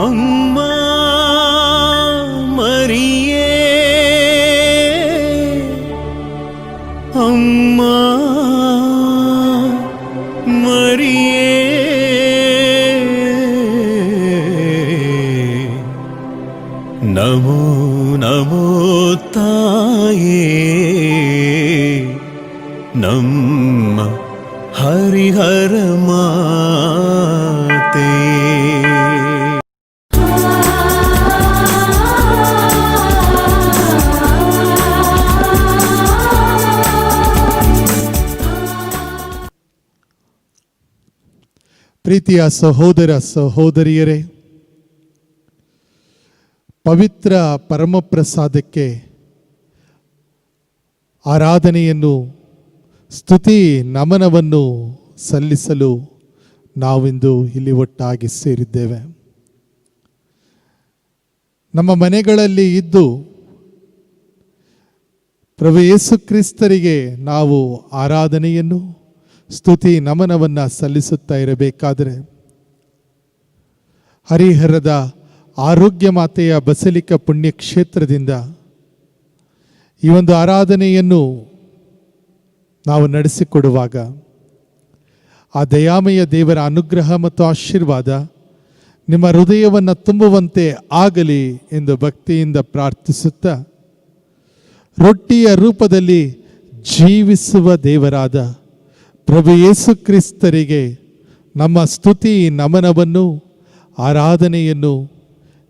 ಅಮ್ಮ ಮರಿಯೇ, ಅಮ್ಮ ಮರಿಯೇ, ನಮೋ ನಮೋ ತಾಯೇ, ನಮ್ಮ ಹರಿಹರ ಮಾತೆ. ಪ್ರೀತಿಯ ಸಹೋದರ ಸಹೋದರಿಯರೇ, ಪವಿತ್ರ ಪರಮಪ್ರಸಾದಕ್ಕೆ ಆರಾಧನೆಯನ್ನು, ಸ್ತುತಿ ನಮನವನ್ನು ಸಲ್ಲಿಸಲು ನಾವಿಂದು ಇಲ್ಲಿ ಒಟ್ಟಾಗಿ ಸೇರಿದ್ದೇವೆ. ನಮ್ಮ ಮನೆಗಳಲ್ಲಿ ಇದ್ದು ಪ್ರಭು ಯೇಸು ಕ್ರಿಸ್ತರಿಗೆ ನಾವು ಆರಾಧನೆಯನ್ನು, ಸ್ತುತಿ ನಮನವನ್ನು ಸಲ್ಲಿಸುತ್ತಾ ಇರಬೇಕಾದರೆ, ಹರಿಹರದ ಆರೋಗ್ಯ ಮಾತೆಯ ಬಸಲಿಕ ಪುಣ್ಯಕ್ಷೇತ್ರದಿಂದ ಈ ಒಂದು ಆರಾಧನೆಯನ್ನು ನಾವು ನಡೆಸಿಕೊಡುವಾಗ ಆ ದಯಾಮಯ ದೇವರ ಅನುಗ್ರಹ ಮತ್ತು ಆಶೀರ್ವಾದ ನಿಮ್ಮ ಹೃದಯವನ್ನು ತುಂಬುವಂತೆ ಆಗಲಿ ಎಂದು ಭಕ್ತಿಯಿಂದ ಪ್ರಾರ್ಥಿಸುತ್ತಾ, ರೊಟ್ಟಿಯ ರೂಪದಲ್ಲಿ ಜೀವಿಸುವ ದೇವರಾದ ಪ್ರಭು ಯೇಸು ಕ್ರಿಸ್ತರಿಗೆ ನಮ್ಮ ಸ್ತುತಿ ನಮನವನ್ನು, ಆರಾಧನೆಯನ್ನು,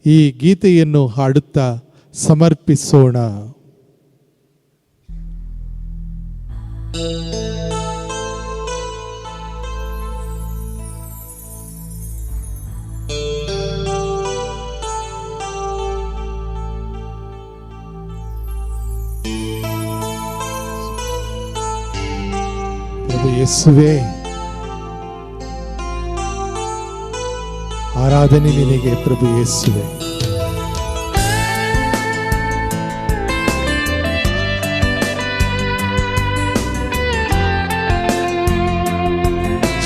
ಈ ಗೀತೆಯನ್ನು ಹಾಡುತ್ತಾ ಸಮರ್ಪಿಸೋಣ. ಪ್ರಭು ಯೇಸುವೇ, ಆರಾಧನೆ ನಿನಗೆ ಪ್ರಭು ಯೇಸುವೆ.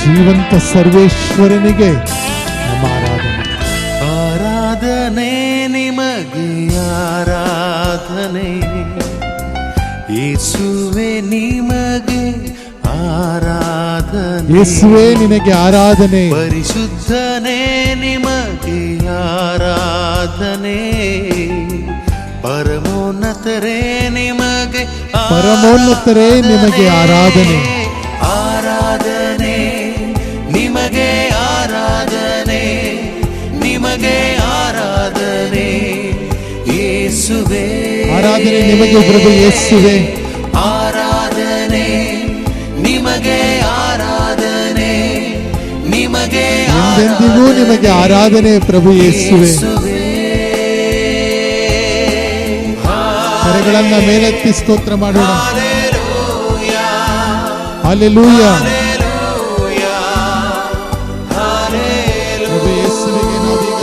ಜೀವಂತ ಸರ್ವೇಶ್ವರನಿಗೆ ನಮ್ಮ ಆರಾಧನೆ. ಆರಾಧನೆ ನಿಮಗೆ, ಆರಾಧನೆ ಯೇಸುವೆ ನಿಮಗೆ ಆರಾಧನೆ. ಯೇಸುವೆ ನಿನಗೆ ಆರಾಧನೆ. ಪರಿಶುದ್ಧನೇ ನಿಮಗೆ ಆರಾಧನೆ. ಪರಮೋನ್ನತರೇ ನಿಮಗೆ, ಪರಮೋನ್ನತರೇ ನಿಮಗೆ ಆರಾಧನೆ. ಆರಾಧನೆ ನಿಮಗೆ, ಆರಾಧನೆ ನಿಮಗೆ, ಆರಾಧನೆ ಯೇಸುವೆ. ಆರಾಧನೆ ನಿಮಗೆ ಪ್ರಭು ಯೇಸುವೆ. ಆರಾಧನೆ ನಿಮಗೆ, ಆರಾಧನೆ ನಿಮಗೆ, ಎಂದೆಂದಿಗೂ ನಿಮಗೆ ಆರಾಧನೆ ಪ್ರಭು ಯೇಸುವೆ. ಕರೆಗಳನ್ನ ಮೇಲೆತ್ತಿ ಸ್ತೋತ್ರ ಮಾಡೋಣ. ಹಲ್ಲೆಲೂಯ. ಪ್ರಭು ಯೇಸುವಿಗೆ ನಾವೀಗ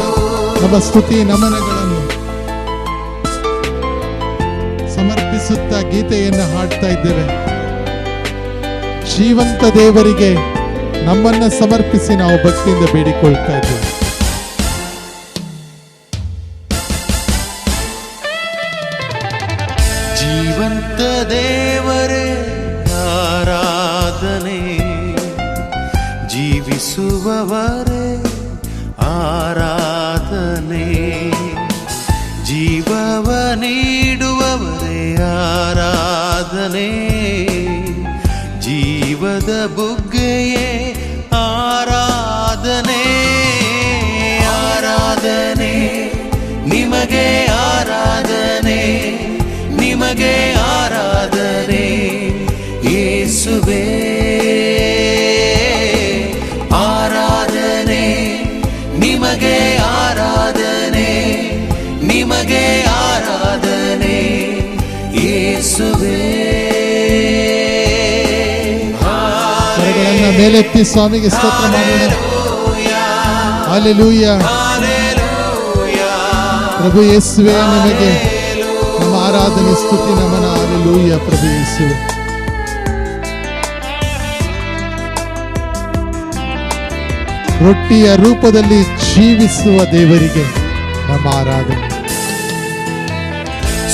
ನಮ್ಮ ಸ್ತುತಿ ನಮನಗಳನ್ನು ಸಮರ್ಪಿಸುತ್ತಾ ಗೀತೆಯನ್ನು ಹಾಡ್ತಾ ಇದ್ದೇವೆ. ಜೀವಂತ ದೇವರಿಗೆ ನಮ್ಮನ್ನ ಸಮರ್ಪಿಸಿ ನಾವು ಭಕ್ತಿಯಿಂದ ಬೇಡಿಕೊಳ್ತಾ ಇದ್ದೇವೆ. ಜೀವಂತ ದೇವರೇ ಆರಾಧನೆ, ಜೀವಿಸುವವರೇ ಆರಾಧನೆ, ಜೀವವ ನೀಡುವವರೇ ಆರಾಧನೆ, ಜೀವದ ಬುಗ್ಗೆಯೇ ಆರಾಧನೆ. ಆರಾಧನೆ ನಿಮಗೆ, ಆರಾಧನೆ ನಿಮಗೆ, ಆರಾಧನೆ ಯೇಸುವೇ. ಆರಾಧನೆ ನಿಮಗೆ, ಆರಾಧನೆ ನಿಮಗೆ, ಆರಾಧನೆ ಯೇಸುವೇ. ಕರಗಳನ್ನು ಮೇಲೆತ್ತಿ ಸ್ವಾಮಿಗೆ ಸ್ತೋತ್ರ ಮಾಡೋಣ. ಹಲ್ಲೆಲೂಯ. ಪ್ರಭು ಯೇಸುವೇ ನಿಮಗೆ ನಮ್ಮ ಆರಾಧನೆ, ಸ್ತುತಿ ನಮನ. ಹಲ್ಲೆಲೂಯ ಪ್ರಭು ಯೇಸುವೇ. ರೊಟ್ಟಿಯ ರೂಪದಲ್ಲಿ ಜೀವಿಸುವ ದೇವರಿಗೆ ನಮ್ಮ ಆರಾಧನೆ.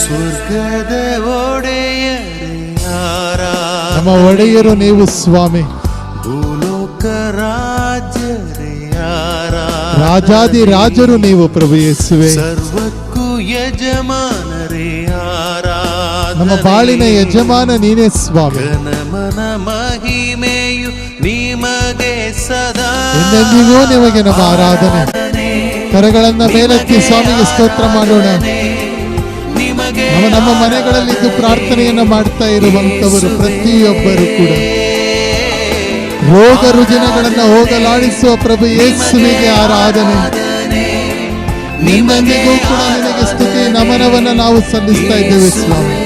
ಸ್ವರ್ಗದ ಒಡೆಯರೇ ಆರಾಧನೆ, ನಮ್ಮ ಒಡೆಯರು ನೀವು ಸ್ವಾಮಿ. ಭೂಲೋಕ ರಾಜರೇ ಆರಾಧನೆ, ರಾಜಾದಿ ರಾಜರು ನೀವು ಪ್ರಭು ಯೇಸುವೆ. ಸರ್ವಕ್ಕೂ ಯಜಮಾನರೇ ಆರಾಧನೆ, ನಮ್ಮ ಬಾಳಿನ ಯಜಮಾನ ನೀನೇ ಸ್ವಾಮಿ. ನಮನ ಮಹಿಮೆಯು ನಿಮಗೆ ಸದಾ, ಎಂದೆಂದಿಗೂ ನಿಮಗೆ ನಮ್ಮ ಆರಾಧನೆ. ಕರಗಳನ್ನ ಮೇಲೆತ್ತಿ ಸ್ವಾಮಿಗೆ ಸ್ತೋತ್ರ ಮಾಡೋಣ. ನಮ್ಮ ಮನೆಗಳಲ್ಲಿದ್ದು ಪ್ರಾರ್ಥನೆಯನ್ನ ಮಾಡ್ತಾ ಇರುವಂತವರು ಪ್ರತಿಯೊಬ್ಬರು ಕೂಡ ರೋಗ ರುಜಿನಗಳನ್ನ ಹೋಗಲಾಡಿಸುವ ಪ್ರಭು ಯೇಸುವಿಗೆ ಆರಾಧನೆ. ನಿಮ್ಮೆಂದಿಗೂ ಕೂಡ ನಿನಗೆ ಸ್ತುತಿ ನಮನವನ್ನ ನಾವು ಸಲ್ಲಿಸ್ತಾ ಇದ್ದೇವೆ ಸ್ವಾಮಿ.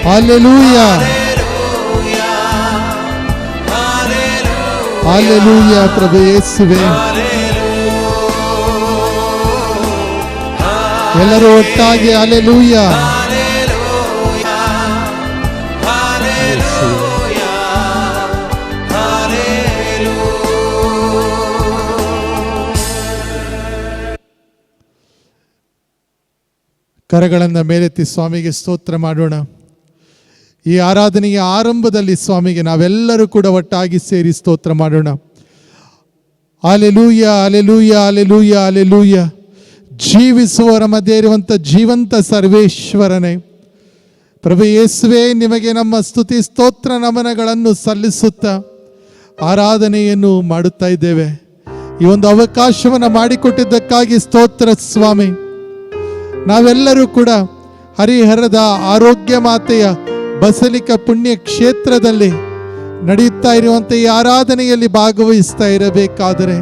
ಹಲ್ಲೆಲೂಯ, ಹಲ್ಲೆಲೂಯ ಪ್ರಭು ಯೇಸುವೆ. ಎಲ್ಲರೂ ಒಟ್ಟಾಗಿ ಹಲ್ಲೆಲೂಯ. ಕರಗಳನ್ನ ಮೇಲೆತ್ತಿ ಸ್ವಾಮಿಗೆ ಸ್ತೋತ್ರ ಮಾಡೋಣ. ಈ ಆರಾಧನೆಯ ಆರಂಭದಲ್ಲಿ ಸ್ವಾಮಿಗೆ ನಾವೆಲ್ಲರೂ ಕೂಡ ಒಟ್ಟಾಗಿ ಸೇರಿ ಸ್ತೋತ್ರ ಮಾಡೋಣ. Hallelujah, hallelujah, hallelujah, hallelujah. ಜೀವಿಸುವವರ ಮಧ್ಯೆ ಇರುವಂಥ ಜೀವಂತ ಸರ್ವೇಶ್ವರನೇ ಪ್ರಭು ಯೇಸುವೆ, ನಿಮಗೆ ನಮ್ಮ ಸ್ತುತಿ ಸ್ತೋತ್ರ ನಮನಗಳನ್ನು ಸಲ್ಲಿಸುತ್ತಾ ಆರಾಧನೆಯನ್ನು ಮಾಡುತ್ತಾ ಇದ್ದೇವೆ. ಈ ಒಂದು ಅವಕಾಶವನ್ನು ಮಾಡಿಕೊಟ್ಟಿದ್ದಕ್ಕಾಗಿ ಸ್ತೋತ್ರ ಸ್ವಾಮಿ. ನಾವೆಲ್ಲರೂ ಕೂಡ ಹರಿಹರದ ಆರೋಗ್ಯ ಮಾತೆಯ ಬಸಲಿಕ ಪುಣ್ಯ ಕ್ಷೇತ್ರದಲ್ಲಿ ನಡೆಯುತ್ತಾ ಇರುವಂಥ ಈ ಆರಾಧನೆಯಲ್ಲಿ ಭಾಗವಹಿಸ್ತಾ ಇರಬೇಕಾದರೆ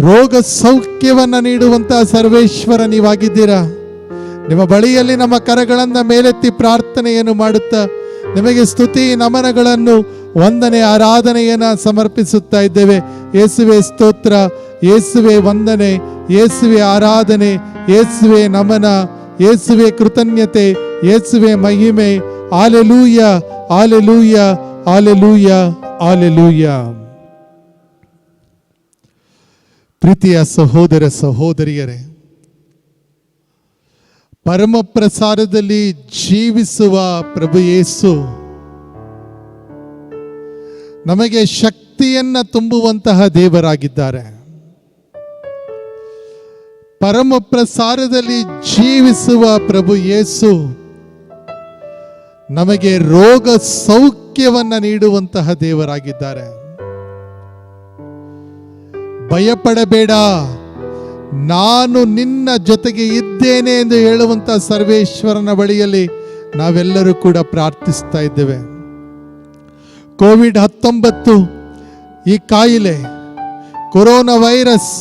ರೋಗ ಸೌಖ್ಯವನ್ನು ನೀಡುವಂತಹ ಸರ್ವೇಶ್ವರ ನೀವಾಗಿದ್ದೀರಾ. ನಿಮ್ಮ ಬಳಿಯಲ್ಲಿ ನಮ್ಮ ಕರಗಳನ್ನು ಮೇಲೆತ್ತಿ ಪ್ರಾರ್ಥನೆಯನ್ನು ಮಾಡುತ್ತಾ ನಿಮಗೆ ಸ್ತುತಿ ನಮನಗಳನ್ನು ವಂದನೆ ಆರಾಧನೆಯನ್ನು ಸಮರ್ಪಿಸುತ್ತಾ ಇದ್ದೇವೆ. ಯೇಸುವೆ ಸ್ತೋತ್ರ, ಯೇಸುವೆ ವಂದನೆ, ಯೇಸುವೆ ಆರಾಧನೆ, ಯೇಸುವೆ ನಮನ, ಯೇಸುವೆ ಕೃತಜ್ಞತೆ, ಯೇಸುವೆ ಮಹಿಮೆ. Hallelujah, hallelujah, hallelujah, hallelujah. ಪ್ರೀತಿಯ ಸಹೋದರ ಸಹೋದರಿಯರೇ, ಪರಮ ಪ್ರಸಾದದಲ್ಲಿ ಜೀವಿಸುವ ಪ್ರಭು ಯೇಸು ನಮಗೆ ಶಕ್ತಿಯನ್ನ ತುಂಬುವಂತಹ ದೇವರಾಗಿದ್ದಾರೆ. ಪರಮ ಪ್ರಸಾದದಲ್ಲಿ ಜೀವಿಸುವ ಪ್ರಭು ಯೇಸು ನಮಗೆ ರೋಗ ಸೌಖ್ಯವನ್ನ ನೀಡುವಂತಹ ದೇವರಾಗಿದ್ದಾರೆ. ಭಯಪಡಬೇಡ, ನಾನು ನಿನ್ನ ಜೊತೆಗೆ ಇದ್ದೇನೆ ಎಂದು ಹೇಳುವಂತ ಸರ್ವೇಶ್ವರನ ಬಳಿಯಲ್ಲಿ ನಾವೆಲ್ಲರೂ ಕೂಡ ಪ್ರಾರ್ಥಿಸ್ತಾ ಇದ್ದೇವೆ. ಕೋವಿಡ್-19 ಈ ಕಾಯಿಲೆ, ಕೊರೋನಾ ವೈರಸ್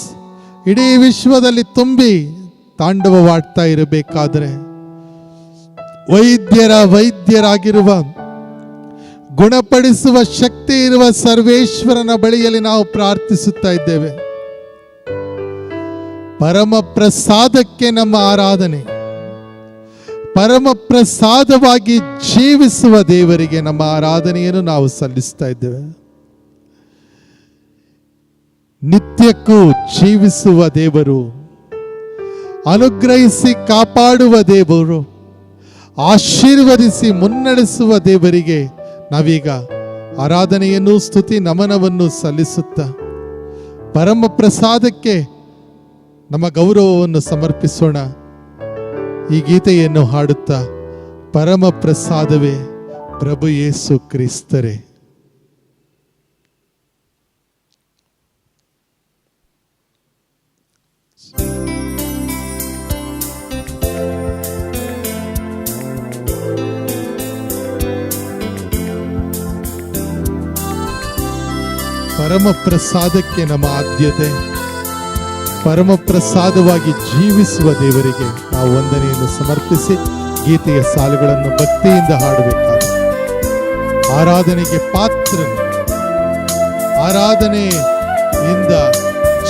ಇಡೀ ವಿಶ್ವದಲ್ಲಿ ತುಂಬಿ ತಾಂಡವವಾಡ್ತಾ ಇರಬೇಕಾದರೆ ವೈದ್ಯರಾಗಿರುವ ಗುಣಪಡಿಸುವ ಶಕ್ತಿ ಇರುವ ಸರ್ವೇಶ್ವರನ ಬಳಿಯಲ್ಲಿ ನಾವು ಪ್ರಾರ್ಥಿಸುತ್ತಾ ಇದ್ದೇವೆ. ಪರಮ ಪ್ರಸಾದಕ್ಕೆ ನಮ್ಮ ಆರಾಧನೆ. ಪರಮ ಪ್ರಸಾದವಾಗಿ ಜೀವಿಸುವ ದೇವರಿಗೆ ನಮ್ಮ ಆರಾಧನೆಯನ್ನು ನಾವು ಸಲ್ಲಿಸ್ತಾ ಇದ್ದೇವೆ. ನಿತ್ಯಕ್ಕೂ ಜೀವಿಸುವ ದೇವರು, ಅನುಗ್ರಹಿಸಿ ಕಾಪಾಡುವ ದೇವರು, ಆಶೀರ್ವದಿಸಿ ಮುನ್ನಡೆಸುವ ದೇವರಿಗೆ ನಾವೀಗ ಆರಾಧನೆಯನ್ನು ಸ್ತುತಿ ನಮನವನ್ನು ಸಲ್ಲಿಸುತ್ತಾ ಪರಮ ಪ್ರಸಾದಕ್ಕೆ ನಮ್ಮ ಗೌರವವನ್ನು ಸಮರ್ಪಿಸೋಣ. ಈ ಗೀತೆಯನ್ನು ಹಾಡುತ್ತಾ, ಪರಮ ಪ್ರಸಾದವೇ ಪ್ರಭು ಯೇಸು ಕ್ರಿಸ್ತರೇ. ಪರಮ ಪ್ರಸಾದಕ್ಕೆ ನಮ್ಮ ಆದ್ಯತೆ. ಪರಮ ಪ್ರಸಾದವಾಗಿ ಜೀವಿಸುವ ದೇವರಿಗೆ ನಾವು ವಂದನೆಯನ್ನು ಸಮರ್ಪಿಸಿ ಗೀತೆಯ ಸಾಲುಗಳನ್ನು ಭಕ್ತಿಯಿಂದ ಹಾಡಬೇಕಾದ ಆರಾಧನೆಗೆ ಪಾತ್ರನು, ಆರಾಧನೆಯಿಂದ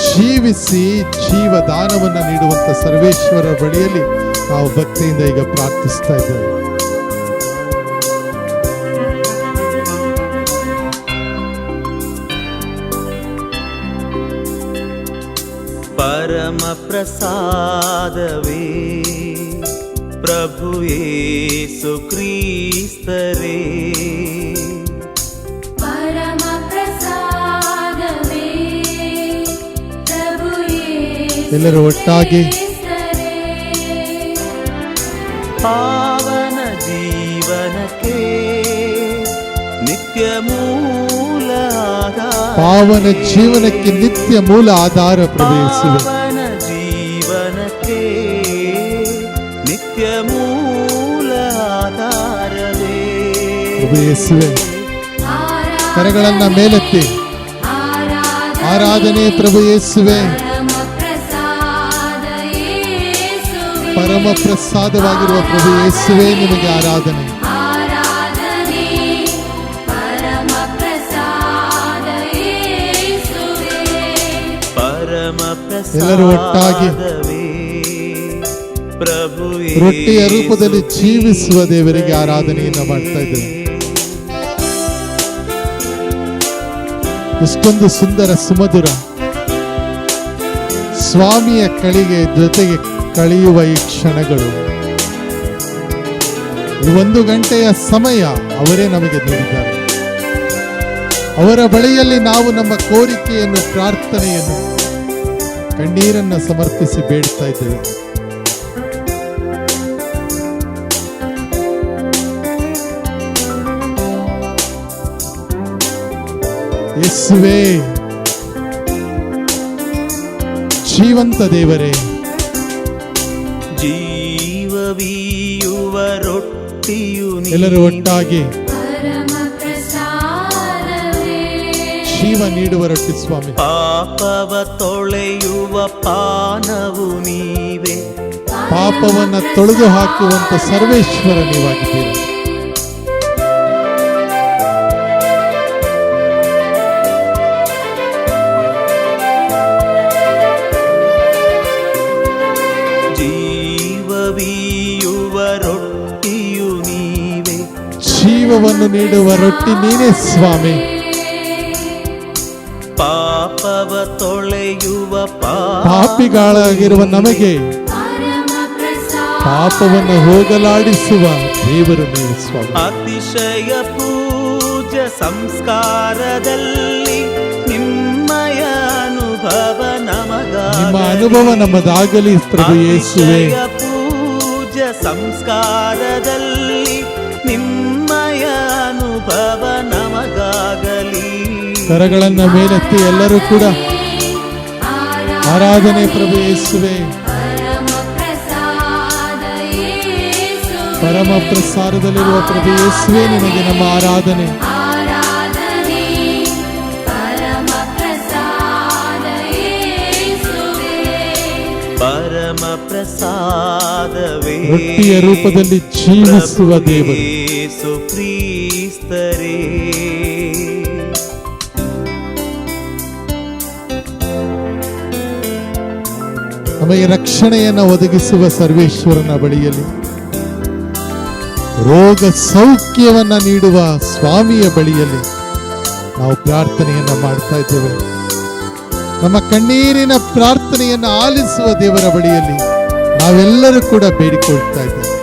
ಜೀವಿಸಿ ಜೀವದಾನವನ್ನು ನೀಡುವಂತ ಸರ್ವೇಶ್ವರ ಬಳಿಯಲ್ಲಿ ನಾವು ಭಕ್ತಿಯಿಂದ ಈಗ ಪ್ರಾರ್ಥಿಸ್ತಾ ಇದ್ದೇವೆ. ಪ್ರಸಾದವೇ ಪ್ರಭು ಯೇಸು ಕ್ರಿಸ್ತರೇ. ಪರಮ ಪ್ರಸಾದವೇ ಪ್ರಭು ಯೇಸು ಎಲ್ಲರೂ ಒಟ್ಟಾಗಿ ಕ್ರಿಸ್ತರೇ. ಪಾವನ ಜೀವನಕ್ಕೆ ನಿತ್ಯ ಮೂಲ ಆಧಾರ. ಪಾವನ ಜೀವನಕ್ಕೆ ನಿತ್ಯ ಮೂಲ ಆಧಾರ ಪ್ರಭು ಯೇಸುವೆ. ಪಾವನ ಜೀವನಕ್ಕೆ ನಿತ್ಯ ಮೂಲ ಆಧಾರವೇ ಪ್ರಭು ಯೇಸುವೆ, ಕರಗಳನ್ನ ಮೇಲೆತ್ತಿ ಆರಾಧನೆ ಪ್ರಭು ಯೇಸುವೆ. ಪರಮ ಪ್ರಸಾದವಾಗಿರುವ ಪ್ರಭು ಯೇಸುವೆ, ನಿಮಗೆ ಆರಾಧನೆ. ಎಲ್ಲರೂ ಒಟ್ಟಾಗಿ ಪ್ರಭು ರೊಟ್ಟಿಯ ರೂಪದಲ್ಲಿ ಜೀವಿಸುವ ದೇವರಿಗೆ ಆರಾಧನೆಯನ್ನು ಮಾಡ್ತಾ ಇದ್ದೇವೆ. ಎಷ್ಟೊಂದು ಸುಂದರ ಸುಮಧುರ ಸ್ವಾಮಿಯ ಕಳಿಗೆ ಜೊತೆಗೆ ಕಳೆಯುವ ಈ ಕ್ಷಣಗಳು. ಈ 1 ಗಂಟೆಯ ಸಮಯ ಅವರೇ ನಮಗೆ ನೀಡಿದ್ದಾರೆ. ಅವರ ಬಳಿಯಲ್ಲಿ ನಾವು ನಮ್ಮ ಕೋರಿಕೆಯನ್ನು, ಪ್ರಾರ್ಥನೆಯನ್ನು, ಕಣ್ಣೀರನ್ನು ಸಮರ್ಪಿಸಿ ಬೇಡ್ತಾ ಇದ್ದೇವೆ. ಯೇಸುವೇ, ಜೀವಂತ ದೇವರೇ, ಜೀವವೀಯುವ ರೊಟ್ಟಿಯು ಎಲ್ಲರೂ ಒಟ್ಟಾಗಿ ಜೀವ ನೀಡುವ ರೊಟ್ಟಿ ಸ್ವಾಮಿ. ಪಾಪವ ತೊಳೆಯುವ ಪಾನವು ನೀವೇ. ಪಾಪವನ್ನ ತೊಳೆದು ಹಾಕುವಂತ ಸರ್ವೇಶ್ವರ ನೀವಾಗಿದ್ದೀರಿ. ಜೀವವೀಯುವ ರೊಟ್ಟಿಯು ನೀವೇ. ಜೀವವನ್ನು ನೀಡುವ ರೊಟ್ಟಿ ನೀನೇ ಸ್ವಾಮಿ. ಪಾಪವ ತೊಳೆಯುವ ಪಾಪಿಗಳಾಗಿರುವ ನಮಗೆ ಪಾಪವನ್ನು ಹೋಗಲಾಡಿಸುವ ದೇವರು ನೀವು ಸ್ವಾಮಿ. ಅತಿಶಯ ಪೂಜ ಸಂಸ್ಕಾರದಲ್ಲಿ ನಿಮ್ಮಯ ಅನುಭವ ನಮಗಾಗಿ. ನಿಮ್ಮ ಅನುಭವ ನಮ್ಮದಾಗಲಿ ಪ್ರಭು ಯೇಸುವೆ. ಅತಿಶಯ ಪೂಜ ಸಂಸ್ಕಾರದಲ್ಲಿ ನಿಮ್ಮಯ ಅನುಭವ ನಮಗಾಗಲಿ. ಕರಗಳನ್ನ ಮೇಲೆತ್ತಿ ಎಲ್ಲರೂ ಕೂಡ ಆರಾಧನೆ ಪ್ರಭು ಯೇಸುವೆ. ಪರಮ ಪ್ರಸಾದದಲ್ಲಿರುವ ಪ್ರಭು ಯೇಸುವೆ, ನಿನಗೆ ನಮ್ಮ ಆರಾಧನೆ. ಪರಮ ಪ್ರಸಾದವೇ ರೊಟ್ಟಿಯ ರೂಪದಲ್ಲಿ ಜೀವಿಸುವ ದೇವರು ಯೇಸು ಕ್ರಿಸ್ತರೇ. ನಮಗೆ ರಕ್ಷಣೆಯನ್ನು ಒದಗಿಸುವ ಸರ್ವೇಶ್ವರನ ಬಳಿಯಲ್ಲಿ, ರೋಗ ಸೌಖ್ಯವನ್ನ ನೀಡುವ ಸ್ವಾಮಿಯ ಬಳಿಯಲ್ಲಿ ನಾವು ಪ್ರಾರ್ಥನೆಯನ್ನ ಮಾಡ್ತಾ ಇದ್ದೇವೆ. ನಮ್ಮ ಕಣ್ಣೀರಿನ ಪ್ರಾರ್ಥನೆಯನ್ನು ಆಲಿಸುವ ದೇವರ ಬಳಿಯಲ್ಲಿ ನಾವೆಲ್ಲರೂ ಕೂಡ ಬೇಡಿಕೊಳ್ತಾ ಇದ್ದೇವೆ.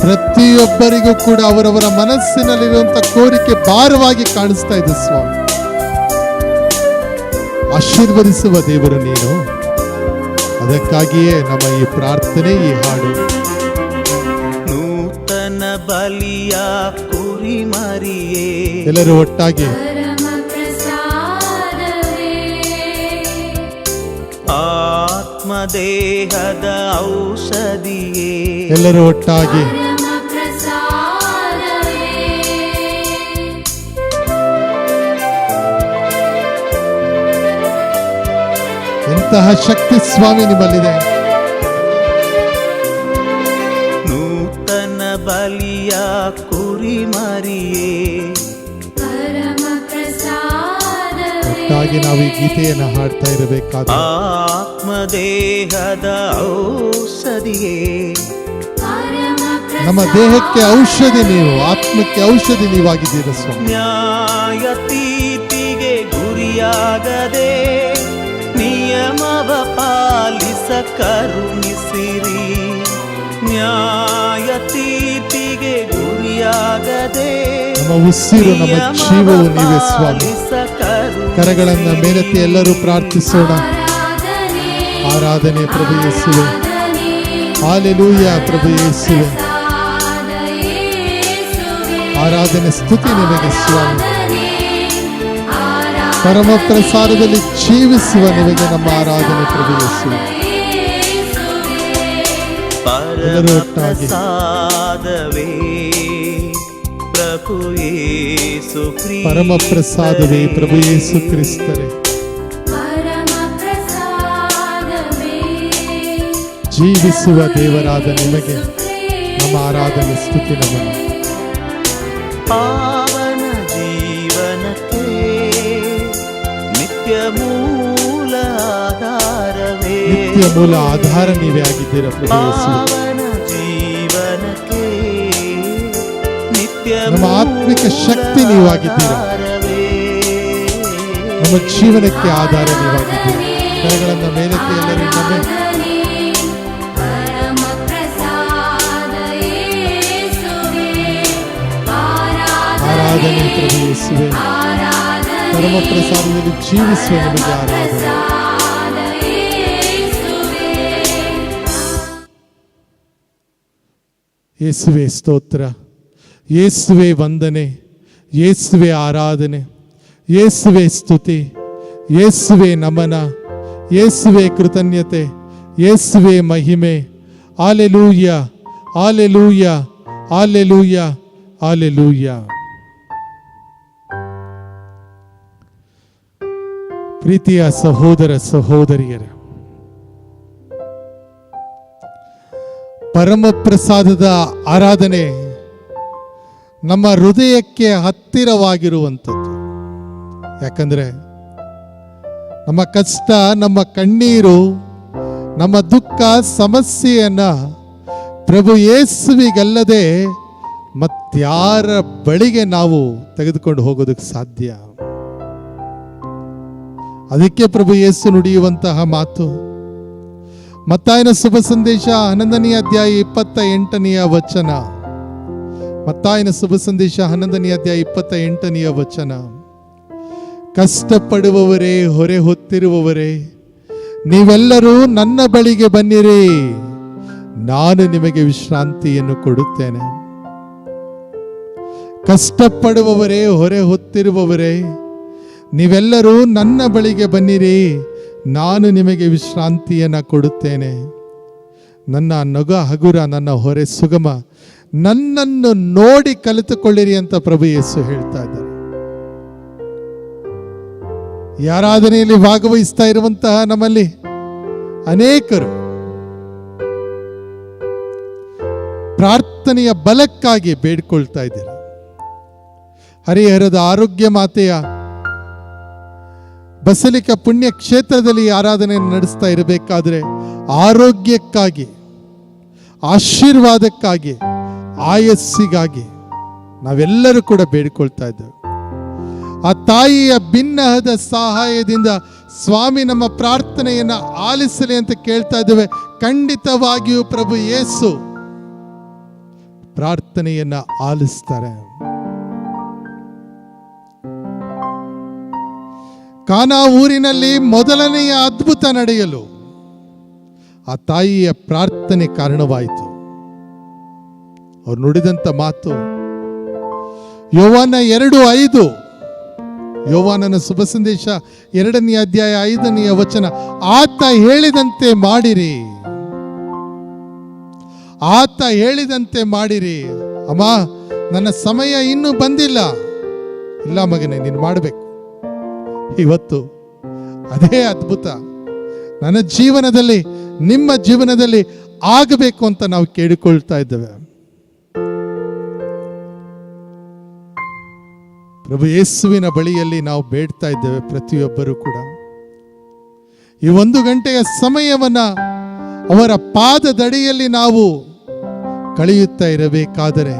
ಪ್ರತಿಯೊಬ್ಬರಿಗೂ ಕೂಡ ಅವರವರ ಮನಸ್ಸಿನಲ್ಲಿರುವಂತಹ ಕೋರಿಕೆ ಭಾರವಾಗಿ ಕಾಣಿಸ್ತಾ ಇದೆ ಸ್ವಾಮಿ. ಆಶೀರ್ವದಿಸುವ ದೇವರು ನೀನು. ಅದಕ್ಕಾಗಿಯೇ ನಮ್ಮ ಈ ಪ್ರಾರ್ಥನೆ, ಈ ಹಾಡು. ನೂತನ ಬಲಿಯ ಕುರಿಮರಿಯೇ, ಎಲ್ಲರೂ ಒಟ್ಟಾಗಿ ಆತ್ಮದೇಹದ ಔಷಧಿಯೇ, ಎಲ್ಲರೂ ಒಟ್ಟಾಗಿ ಎಂತಹ ಶಕ್ತಿ ಸ್ವಾಮಿ ನಿಮ್ಮಲ್ಲಿದೆ. ನೂತನ ಬಲಿಯ ಕುರಿಮರಿಯೇ, ಒಟ್ಟಾಗಿ ನಾವು ಈ ಗೀತೆಯನ್ನು ಹಾಡ್ತಾ ಇರಬೇಕಾದ ಆತ್ಮದೇಹದ ಔಷಧಿಯೇ, ನಮ್ಮ ದೇಹಕ್ಕೆ ಔಷಧಿ ನೀವು, ಆತ್ಮಕ್ಕೆ ಔಷಧಿ ನೀವಾಗಿದ್ದೀರ ಸ್ವಾಮಿ. ನ್ಯಾಯ ತೀರ್ಪಿಗೆ ಗುರಿಯಾಗದೆ ನಿಯಮ ನಿಯಮವ ಪಾಲಿಸ ಕರುಣಿಸಿರಿ. ನ್ಯಾಯ ತೀರ್ಪಿಗೆ ಗುರಿಯಾಗದೆ ನಮ್ಮ ಉಸಿರು ನಮ್ಮ ಜೀವವು ನೀವೇ ಸ್ವಾಮಿ. ಕರಗಳನ್ನ ಮೇಲೆತ್ತಿ ಎಲ್ಲರೂ ಪ್ರಾರ್ಥಿಸೋಣ. ಆರಾಧನೆ ಪ್ರಭು ಯೇಸುವೆ. ಹಾಲೆಲೂಯ ಪ್ರಭು ಯೇಸುವೆ. ಆರಾಧನೆ ಸ್ತುತಿ ನಿಮಗೆ ಸ್ವಾಮಿ. ಪರಮ ಪ್ರಸಾದದಲ್ಲಿ ಜೀವಿಸುವ ನಿಮಗೆ ನಮ್ಮ ಆರಾಧನೆ ಪ್ರಭು ಯೇಸುವೆ. ಪರಮ ಪ್ರಸಾದವೇ ಪ್ರಭು ಯೇಸು ಕ್ರಿಸ್ತರೇ. ಪರಮ ಪ್ರಸಾದವೇ ಪ್ರಭು ಯೇಸು ಕ್ರಿಸ್ತರೇ. ಜೀವಿಸುವ ದೇವರಾದ ನಿಮಗೆ ನಮ್ಮ ಆರಾಧನೆ ಸ್ತುತಿ ನಮನ. ಪಾವನ ಜೀವನಕ್ಕೆ ನಿತ್ಯ ಮೂಲ ಆಧಾರವೇ. ನಿತ್ಯ ಮೂಲ ಆಧಾರ ನೀವೇ ಆಗಿದ್ದೀರ ಪ್ರಭು ಯೇಸುವೆ. ಪಾವನ ಜೀವನಕ್ಕೆ ನಿತ್ಯ ನಮ್ಮ ಆತ್ಮಿಕ ಶಕ್ತಿ ನೀವಾಗಿದ್ದೀರ. ನಮ್ಮ ಜೀವನಕ್ಕೆ ಆಧಾರ ನೀವಾಗಿದ್ದೀರ. ಕರಗಳನ್ನ ಮೇಲೆತ್ತಿ ಎಲ್ಲರೂ ನಮ್ಮೆ ಆರಾಧನೆ ಪ್ರಭು ಯೇಸುವೆ. ಪರಮ ಪ್ರಸಾದದಲ್ಲಿ ಜೀವಿಸುವ ನಿಮಗೆ ಆರಾಧನೆ. ಯೇಸುವೆ ಸ್ತೋತ್ರ, ಯೇಸುವೆ ವಂದನೆ, ಯೇಸುವೆ ಆರಾಧನೆ, ಯೇಸುವೆ ಸ್ತುತಿ, ಯೇಸುವೆ ನಮನ, ಯೇಸುವೆ ಕೃತಜ್ಞತೆ, ಯೇಸುವೆ ಮಹಿಮೆ. Hallelujah, hallelujah, hallelujah, hallelujah. ಪ್ರೀತಿಯ ಸಹೋದರ ಸಹೋದರಿಯರ, ಪರಮ ಪ್ರಸಾದದ ಆರಾಧನೆ ನಮ್ಮ ಹೃದಯಕ್ಕೆ ಹತ್ತಿರವಾಗಿರುವಂಥದ್ದು. ಯಾಕಂದ್ರೆ ನಮ್ಮ ಕಷ್ಟ, ನಮ್ಮ ಕಣ್ಣೀರು, ನಮ್ಮ ದುಃಖ, ಸಮಸ್ಯೆಯನ್ನ ಪ್ರಭು ಯೇಸುವಿಗಲ್ಲದೆ ಮತ್ಯಾರ ಬಳಿಗೆ ನಾವು ತೆಗೆದುಕೊಂಡು ಹೋಗೋದಕ್ಕೆ ಸಾಧ್ಯ? ಅದಕ್ಕೆ ಪ್ರಭು ಯೇಸು ನುಡಿಯುವಂತಹ ಮಾತು ಮತ್ತಾಯನ ಶುಭ ಸಂದೇಶ 11ನೇ ಅಧ್ಯಾಯ 28ನೇ ವಚನ. ಮತ್ತಾಯನ ಶುಭ ಸಂದೇಶ 11ನೇ ಅಧ್ಯಾಯ 28ನೇ ವಚನ. ಕಷ್ಟಪಡುವವರೇ, ಹೊರೆ ಹೊತ್ತಿರುವವರೇ, ನೀವೆಲ್ಲರೂ ನನ್ನ ಬಳಿಗೆ ಬನ್ನಿರಿ, ನಾನು ನಿಮಗೆ ವಿಶ್ರಾಂತಿಯನ್ನು ಕೊಡುತ್ತೇನೆ. ಕಷ್ಟಪಡುವವರೇ, ಹೊರೆ ಹೊತ್ತಿರುವವರೇ, ನೀವೆಲ್ಲರೂ ನನ್ನ ಬಳಿಗೆ ಬನ್ನಿರಿ, ನಾನು ನಿಮಗೆ ವಿಶ್ರಾಂತಿಯನ್ನು ಕೊಡುತ್ತೇನೆ. ನನ್ನ ನೊಗ ಹಗುರ, ನನ್ನ ಹೊರೆ ಸುಗಮ, ನನ್ನನ್ನು ನೋಡಿ ಕಲಿತುಕೊಳ್ಳಿರಿ ಅಂತ ಪ್ರಭು ಯೇಸು ಹೇಳ್ತಾ ಇದ್ದಾರೆ. ಈ ಆರಾಧನೆಯಲ್ಲಿ ಭಾಗವಹಿಸ್ತಾ ಇರುವಂತಹ ನಮ್ಮಲ್ಲಿ ಅನೇಕರು ಪ್ರಾರ್ಥನೆಯ ಬಲಕ್ಕಾಗಿ ಬೇಡ್ಕೊಳ್ತಾ ಇದ್ದೀರಿ. ಹರಿಹರದ ಆರೋಗ್ಯ ಮಾತೆಯ ಬಸಲಿಕ ಪುಣ್ಯ ಕ್ಷೇತ್ರದಲ್ಲಿ ಆರಾಧನೆಯನ್ನು ನಡೆಸ್ತಾ ಇರಬೇಕಾದ್ರೆ ಆರೋಗ್ಯಕ್ಕಾಗಿ, ಆಶೀರ್ವಾದಕ್ಕಾಗಿ, ಆಯಸ್ಸಿಗಾಗಿ ನಾವೆಲ್ಲರೂ ಕೂಡ ಬೇಡಿಕೊಳ್ತಾ ಇದ್ದೇವೆ. ಆ ತಾಯಿಯ ಭಿನ್ನಹದ ಸಹಾಯದಿಂದ ಸ್ವಾಮಿ ನಮ್ಮ ಪ್ರಾರ್ಥನೆಯನ್ನು ಆಲಿಸಲಿ ಅಂತ ಕೇಳ್ತಾ ಇದ್ದೇವೆ. ಖಂಡಿತವಾಗಿಯೂ ಪ್ರಭು ಯೇಸು ಪ್ರಾರ್ಥನೆಯನ್ನ ಆಲಿಸ್ತಾರೆ. ಕಾನಾ ಊರಿನಲ್ಲಿ ಮೊದಲನೆಯ ಅದ್ಭುತ ನಡೆಯಲು ಆ ತಾಯಿಯ ಪ್ರಾರ್ಥನೆ ಕಾರಣವಾಯಿತು. ಅವ್ರು ನುಡಿದಂತ ಮಾತು ಯೋವಾನ 2:5, ಯೋವಾನನ ಶುಭ ಸಂದೇಶ 2ನೇ ಅಧ್ಯಾಯ 5ನೇ ವಚನ. ಆತ ಹೇಳಿದಂತೆ ಮಾಡಿರಿ, ಆತ ಹೇಳಿದಂತೆ ಮಾಡಿರಿ. ಅಮ್ಮ, ನನ್ನ ಸಮಯ ಇನ್ನೂ ಬಂದಿಲ್ಲ. ಇಲ್ಲ ಮಗನೇ, ನೀನು ಮಾಡಬೇಕು. ಇವತ್ತು ಅದೇ ಅದ್ಭುತ ನನ್ನ ಜೀವನದಲ್ಲಿ, ನಿಮ್ಮ ಜೀವನದಲ್ಲಿ ಆಗಬೇಕು ಅಂತ ನಾವು ಕೇಳಿಕೊಳ್ತಾ ಇದ್ದೇವೆ. ಪ್ರಭು ಯೇಸುವಿನ ಬಳಿಯಲ್ಲಿ ನಾವು ಬೇಡ್ತಾ ಇದ್ದೇವೆ. ಪ್ರತಿಯೊಬ್ಬರೂ ಕೂಡ ಈ 1 ಗಂಟೆಯ ಸಮಯವನ್ನ ಅವರ ಪಾದದಡಿಯಲ್ಲಿ ನಾವು ಕಳೆಯುತ್ತಾ ಇರಬೇಕಾದರೆ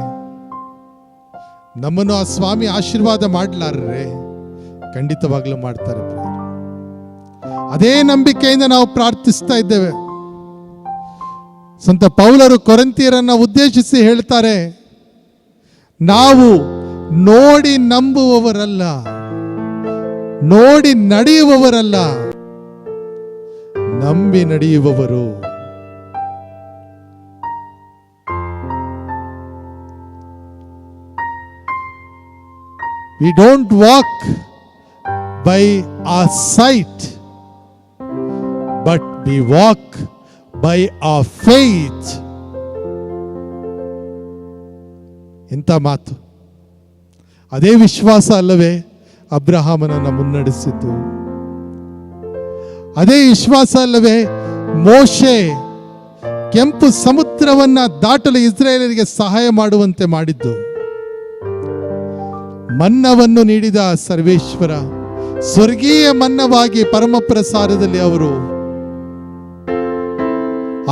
ನಮ್ಮನ್ನು ಆ ಸ್ವಾಮಿ ಆಶೀರ್ವಾದ ಮಾಡಲಾರರೆ ಖಂಡಿತವಾಗ್ಲೂ ಮಾಡ್ತಾರೆ. ಅದೇ ನಂಬಿಕೆಯಿಂದ ನಾವು ಪ್ರಾರ್ಥಿಸ್ತಾ ಇದ್ದೇವೆ. ಸಂತ ಪೌಲರು ಕೊರಿಂಥಿಯರನ್ನ ಉದ್ದೇಶಿಸಿ ಹೇಳ್ತಾರೆ, ನಾವು ನೋಡಿ ನಂಬುವವರಲ್ಲ, ನೋಡಿ ನಡೆಯುವವರಲ್ಲ, ನಂಬಿ ನಡೆಯುವವರು. We don't walk by our sight, but we walk by our faith. ಎಂಥ ಮಾತು! ಅದೇ ವಿಶ್ವಾಸ ಅಲ್ಲವೇ ಅಬ್ರಹಾಮನನ್ನು ಮುನ್ನಡೆಸಿತು? ಅದೇ ವಿಶ್ವಾಸ ಅಲ್ಲವೇ ಮೋಶೆ ಕೆಂಪು ಸಮುದ್ರವನ್ನ ದಾಟಲು ಇಸ್ರಾಯೇಲರಿಗೆ ಸಹಾಯ ಮಾಡುವಂತೆ ಮಾಡಿದ್ದು? ಮನ್ನವನ್ನು ನೀಡಿದ ಸರ್ವೇಶ್ವರ ಸ್ವರ್ಗೀಯ ಮನ್ನವಾಗಿ ಪರಮಪ್ರಸಾದದಲ್ಲಿ ಅವರು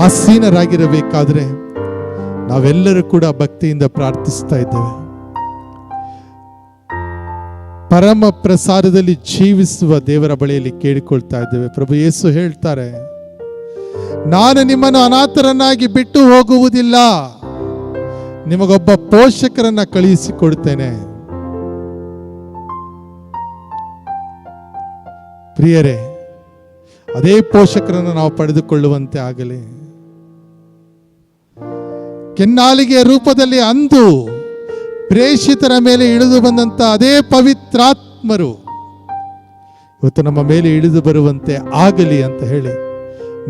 ಆಸೀನರಾಗಿರಬೇಕಾದ್ರೆ ನಾವೆಲ್ಲರೂ ಕೂಡ ಭಕ್ತಿಯಿಂದ ಪ್ರಾರ್ಥಿಸ್ತಾ ಇದ್ದೇವೆ. ಪರಮ ಪ್ರಸಾದದಲ್ಲಿ ಜೀವಿಸುವ ದೇವರ ಬಳಿಯಲ್ಲಿ ಕೇಳಿಕೊಳ್ತಾ ಇದ್ದೇವೆ. ಪ್ರಭು ಯೇಸು ಹೇಳ್ತಾರೆ, ನಾನು ನಿಮ್ಮನ್ನು ಅನಾಥರನ್ನಾಗಿ ಬಿಟ್ಟು ಹೋಗುವುದಿಲ್ಲ, ನಿಮಗೊಬ್ಬ ಪೋಷಕರನ್ನ ಕಳುಹಿಸಿಕೊಡುತ್ತೇನೆ. ಪ್ರಿಯರೇ, ಅದೇ ಪೋಷಕರನ್ನು ನಾವು ಪಡೆದುಕೊಳ್ಳುವಂತೆ ಆಗಲಿ. ಕೆನ್ನಾಲಿಗೆಯ ರೂಪದಲ್ಲಿ ಅಂದು ಪ್ರೇಷಿತರ ಮೇಲೆ ಇಳಿದು ಬಂದಂತ ಅದೇ ಪವಿತ್ರಾತ್ಮರು ಇವತ್ತು ನಮ್ಮ ಮೇಲೆ ಇಳಿದು ಬರುವಂತೆ ಆಗಲಿ ಅಂತ ಹೇಳಿ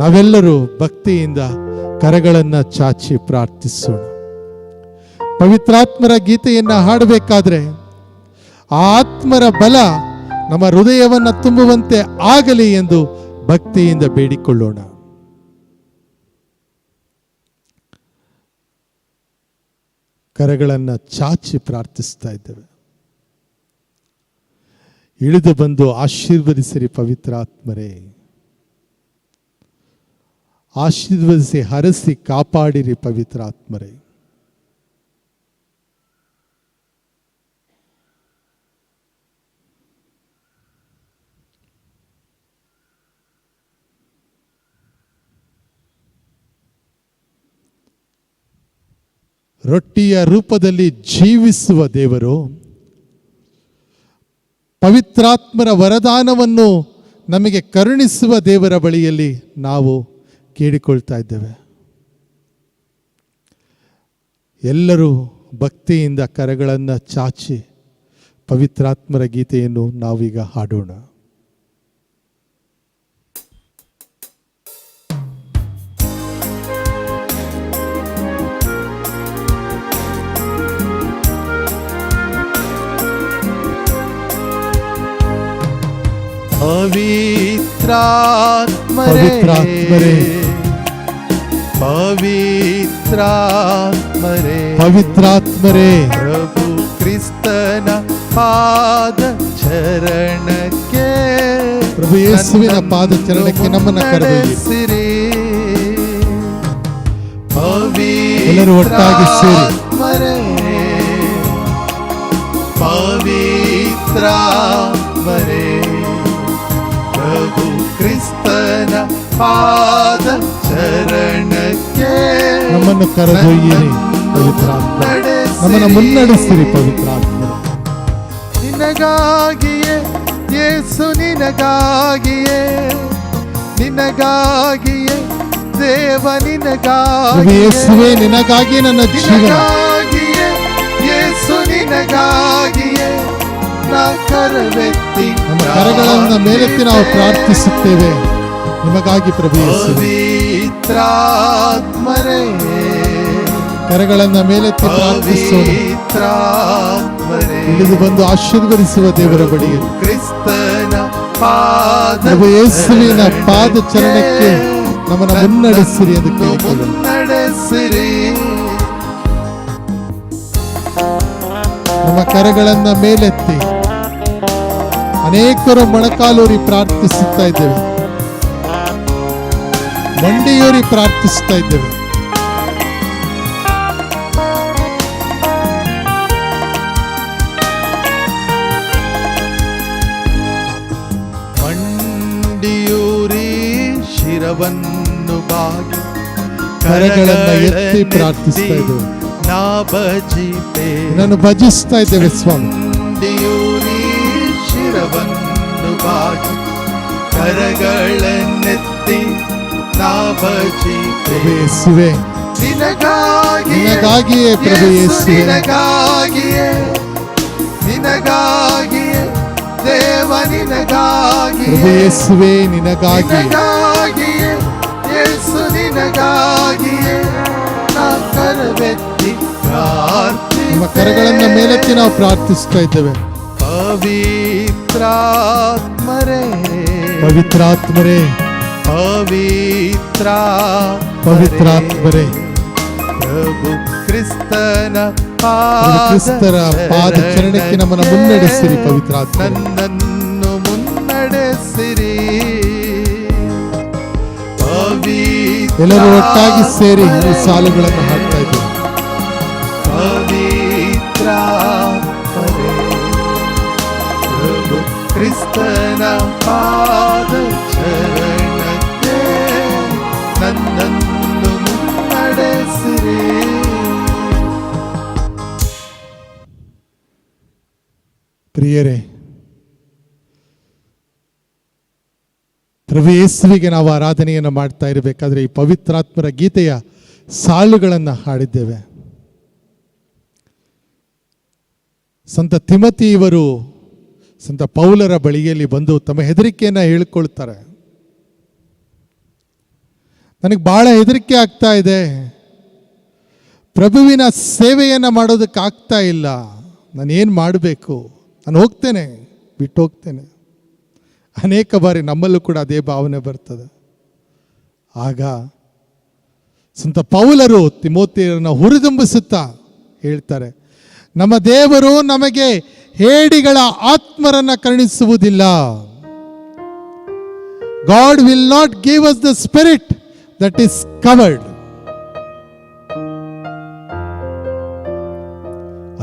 ನಾವೆಲ್ಲರೂ ಭಕ್ತಿಯಿಂದ ಕರಗಳನ್ನು ಚಾಚಿ ಪ್ರಾರ್ಥಿಸೋಣ. ಪವಿತ್ರಾತ್ಮರ ಗೀತೆಯನ್ನು ಹಾಡಬೇಕಾದ್ರೆ ಆ ಆತ್ಮರ ಬಲ ನಮ್ಮ ಹೃದಯವನ್ನು ತುಂಬುವಂತೆ ಆಗಲಿ ಎಂದು ಭಕ್ತಿಯಿಂದ ಬೇಡಿಕೊಳ್ಳೋಣ. ಕರಗಳನ್ನು ಚಾಚಿ ಪ್ರಾರ್ಥಿಸ್ತಾ ಇದ್ದೇವೆ. ಇಳಿದು ಬಂದು ಆಶೀರ್ವದಿಸಿರಿ ಪವಿತ್ರಾತ್ಮರೇ, ಆಶೀರ್ವದಿಸಿ ಹರಸಿ ಕಾಪಾಡಿರಿ ಪವಿತ್ರಾತ್ಮರೇ. ರೊಟ್ಟಿಯ ರೂಪದಲ್ಲಿ ಜೀವಿಸುವ ದೇವರು ಪವಿತ್ರಾತ್ಮರ ವರದಾನವನ್ನು ನಮಗೆ ಕರುಣಿಸುವ ದೇವರ ಬಳಿಯಲ್ಲಿ ನಾವು ಕೇಳಿಕೊಳ್ತಾ ಇದ್ದೇವೆ. ಎಲ್ಲರೂ ಭಕ್ತಿಯಿಂದ ಕರಗಳನ್ನು ಚಾಚಿ ಪವಿತ್ರಾತ್ಮರ ಗೀತೆಯನ್ನು ನಾವೀಗ ಹಾಡೋಣ. ಪವಿತ್ರಾತ್ಮರೇ ಪವಿತ್ರಾತ್ಮರೇ ಪವಿತ್ರಾತ್ಮರೇ ಪ್ರಭು ಕ್ರಿಸ್ತನ ಪಾದ ಚರಣಕ್ಕೆ, ಪ್ರಭು ಯೇಸುವಿನ ಪಾದ ಚರಣಕ್ಕೆ ನಮ್ಮನ್ನು ಕರೆದೊಯ್ಯಿರಿ. ಎಲ್ಲರೂ ಒಟ್ಟಾಗಿ ಸೇರಿ ಪವಿತ್ರಾತ್ಮರೇ ಪ್ರಭು ಕ್ರಿಸ್ತನ ಪಾದ ಚರಣಕ್ಕೆ ನಮ್ಮನ್ನು ಕರೆದೊಯ್ಯಿರಿ ಪವಿತ್ರಾತ್ಮ, ನಮ್ಮನ್ನು ಮುನ್ನಡೆಸಿರಿ ಪವಿತ್ರಾತ್ಮ. ನಿನಗಾಗಿಯೇ ಯೇಸು, ನಿನಗಾಗಿಯೇ, ನಿನಗಾಗಿಯೇ ದೇವ, ನಿನಗಾಗಿ ಯೇಸುವೇ ನಿನಗಾಗಿ ನನ್ನ ಜೀವನ, ಯೇಸು ನಿನಗಾಗಿಯೇ ನಾ ಕರವೆತ್ತಿ ನಮ್ಮ ಕರಗಳನ್ನು ಮೇಲೆತ್ತಿ ನಾವು ಪ್ರಾರ್ಥಿಸುತ್ತೇವೆ ನಿಮಗಾಗಿ ಪ್ರಭು ಯೇಸುವೇ. ಪವಿತ್ರಾತ್ಮರೇ ಕರಗಳನ್ನು ಮೇಲೆತ್ತಿ ಪ್ರಾರ್ಥಿಸೋಣ. ಇಳಿದು ಬಂದು ಆಶೀರ್ವದಿಸುವ ದೇವರ ಬಳಿಗೆ ಕ್ರಿಸ್ತನ ಪಾದ ಪ್ರಭು ಯೇಸುವಿನ ಪಾದ ಚರಣಕ್ಕೆ ನಮ್ಮನ್ನು ಮುನ್ನಡೆಸಿರಿ ಎಂದು ಕೇಳಿಕೊಳ್ಳೋಣ. ನಮ್ಮ ಕರಗಳನ್ನ ಮೇಲೆತ್ತಿ ಅನೇಕರು ಮೊಣಕಾಲೂರಿ ಪ್ರಾರ್ಥಿಸುತ್ತಾ ಇದ್ದೇವೆ, ಮಂಡಿಯೂರಿ ಪ್ರಾರ್ಥಿಸುತ್ತಾ ಇದ್ದೇವೆ. ಮಂಡಿಯೂರಿ ಶಿರವನ್ನು ಬಾಗಿ ಕರಗಳನ್ನ ಎತ್ತಿ ಪ್ರಾರ್ಥಿಸ್ತಾ ಇದ್ದೇವೆ. ನಾ ಭಜಿಪೆ ನಿನ್ನನ್ನು ಭಜಿಸ್ತಾ ಇದ್ದೇವೆ ಸ್ವಾಮಿ. ದೇವರೇ ಶಿರವನ್ನು ಬಾಗಿ ಕರಗಳನ್ನೆತ್ತಿ ನಾ ಭಜಿಪೆ ಪ್ರಭು ಯೇಸುವೆ, ನಿನಗಾಗಿಯೇ ಪ್ರಭು ಯೇಸುವೆ, ನಿನಗಾಗಿಯೇ ನಿನಗಾಗಿಯೇ ದೇವ ನಿನಗಾಗಿಯೇ ಪ್ರಭು ಯೇಸುವೆ, ನಿನಗಾಗಿ ನಿನಗಾಗಿಯೇ ಯೇಸು ನಿನಗಾಗಿಯೇ ನಾ ಕರವೆತ್ತಿ ನಮ್ಮ ಕರಗಳನ್ನ ಮೇಲೆತ್ತಿ ನಾವು ಪ್ರಾರ್ಥಿಸ್ತಾ ಇದ್ದೇವೆ. ಪವಿತ್ರಾತ್ಮರೇ ಪವಿತ್ರಾತ್ಮರೇ, ಪವಿತ್ರಾತ್ಮರೇ, ಪ್ರಭು ಕ್ರಿಸ್ತನ ಕ್ರಿಸ್ತರ ಪಾದ ಚರಣಕ್ಕೆ ನಮ್ಮನ್ನು ಮುನ್ನಡೆಸಿರಿ. ಪವಿತ್ರಾತ್ಮ ನನ್ನನ್ನು ಮುನ್ನಡೆಸಿರಿ. ಎಲ್ಲರೂ ಒಟ್ಟಾಗಿ ಸೇರಿ ಈ ಸಾಲುಗಳನ್ನು ಹಾಡ್ತಾ ಇದ್ದೇವೆ. ಪವಿತ್ರಾತ್ಮರೇ, ಪ್ರಭು ಕ್ರಿಸ್ತನ ಪಾದ ಚರಣಕ್ಕೆ ನನ್ನನ್ನು ಮುನ್ನಡೆಸಿರಿ. ಪ್ರಿಯರೇ, ಪ್ರಭು ಯೇಸುವಿಗೆ ನಾವು ಆರಾಧನೆಯನ್ನು ಮಾಡ್ತಾ ಇರಬೇಕಾದ್ರೆ ಈ ಪವಿತ್ರಾತ್ಮರ ಗೀತೆಯ ಸಾಲುಗಳನ್ನು ಹಾಡಿದ್ದೇವೆ. ಸಂತ ತಿಮತಿ ಇವರು ಸಂತ ಪೌಲರ ಬಳಿಯಲ್ಲಿ ಬಂದು ತಮ್ಮ ಹೆದರಿಕೆಯನ್ನು ಹೇಳಿಕೊಳ್ತಾರೆ. ನನಗೆ ಬಹಳ ಹೆದರಿಕೆ ಆಗ್ತಾ ಇದೆ, ಪ್ರಭುವಿನ ಸೇವೆಯನ್ನು ಮಾಡೋದಕ್ಕೆ ಆಗ್ತಾ ಇಲ್ಲ, ನಾನು ಏನು ಮಾಡಬೇಕು, ನಾನು ಹೋಗ್ತೇನೆ, ಬಿಟ್ಟು ಹೋಗ್ತೇನೆ. ಅನೇಕ ಬಾರಿ ನಮ್ಮಲ್ಲೂ ಕೂಡ ಅದೇ ಭಾವನೆ ಬರ್ತದೆ. ಆಗ ಸಂತ ಪೌಲರು ತಿಮೋತಿಯರನ್ನು ಹುರಿದುಂಬಿಸುತ್ತಾ ಹೇಳ್ತಾರೆ, ನಮ್ಮ ದೇವರು ನಮಗೆ ಹೇಡಿಗಳ ಆತ್ಮರನ್ನು ಕರುಣಿಸುವುದಿಲ್ಲ. God will not give us the spirit that is covered.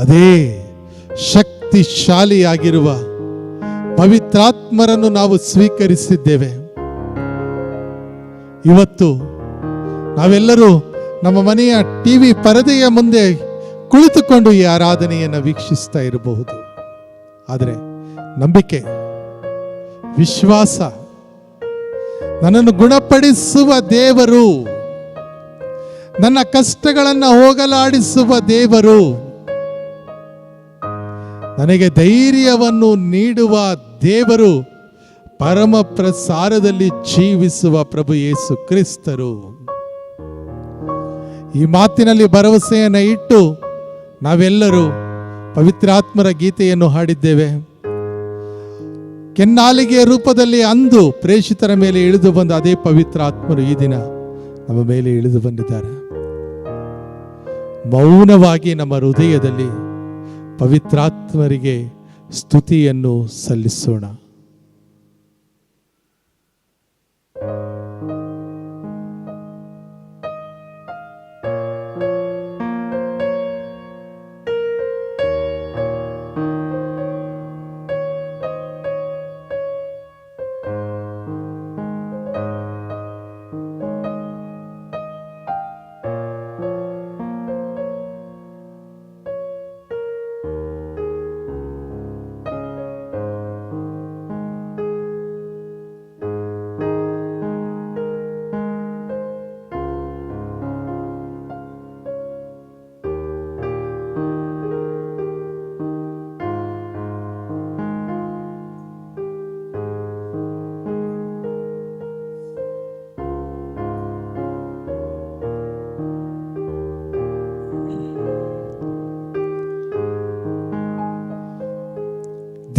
ಅದೇ ಶಕ್ತಿಶಾಲಿಯಾಗಿರುವ ಪವಿತ್ರಾತ್ಮರನ್ನು ನಾವು ಸ್ವೀಕರಿಸಿದ್ದೇವೆ. ಇವತ್ತು ನಾವೆಲ್ಲರೂ ನಮ್ಮ ಮನೆಯ ಟಿವಿ ಪರದೆಯ ಮುಂದೆ ಕುಳಿತುಕೊಂಡು ಈ ಆರಾಧನೆಯನ್ನು ವೀಕ್ಷಿಸ್ತಾ ಇರಬಹುದು. ಆದರೆ ನಂಬಿಕೆ, ವಿಶ್ವಾಸ, ನನ್ನನ್ನು ಗುಣಪಡಿಸುವ ದೇವರು, ನನ್ನ ಕಷ್ಟಗಳನ್ನು ಹೋಗಲಾಡಿಸುವ ದೇವರು, ನನಗೆ ಧೈರ್ಯವನ್ನು ನೀಡುವ ದೇವರು, ಪರಮ ಪ್ರಸಾರದಲ್ಲಿ ಜೀವಿಸುವ ಪ್ರಭು ಯೇಸು ಕ್ರಿಸ್ತರು. ಈ ಮಾತಿನಲ್ಲಿ ಭರವಸೆಯನ್ನು ಇಟ್ಟು ನಾವೆಲ್ಲರೂ ಪವಿತ್ರಾತ್ಮರ ಗೀತೆಯನ್ನು ಹಾಡಿದ್ದೇವೆ. ಕೆನ್ನಾಲಿಗೆಯ ರೂಪದಲ್ಲಿ ಅಂದು ಪ್ರೇಷಿತರ ಮೇಲೆ ಇಳಿದು ಬಂದ ಅದೇ ಪವಿತ್ರಾತ್ಮರು ಈ ದಿನ ನಮ್ಮ ಮೇಲೆ ಇಳಿದು ಬಂದಿದ್ದಾರೆ. ಮೌನವಾಗಿ ನಮ್ಮ ಹೃದಯದಲ್ಲಿ ಪವಿತ್ರಾತ್ಮರಿಗೆ ಸ್ತುತಿಯನ್ನು ಸಲ್ಲಿಸೋಣ.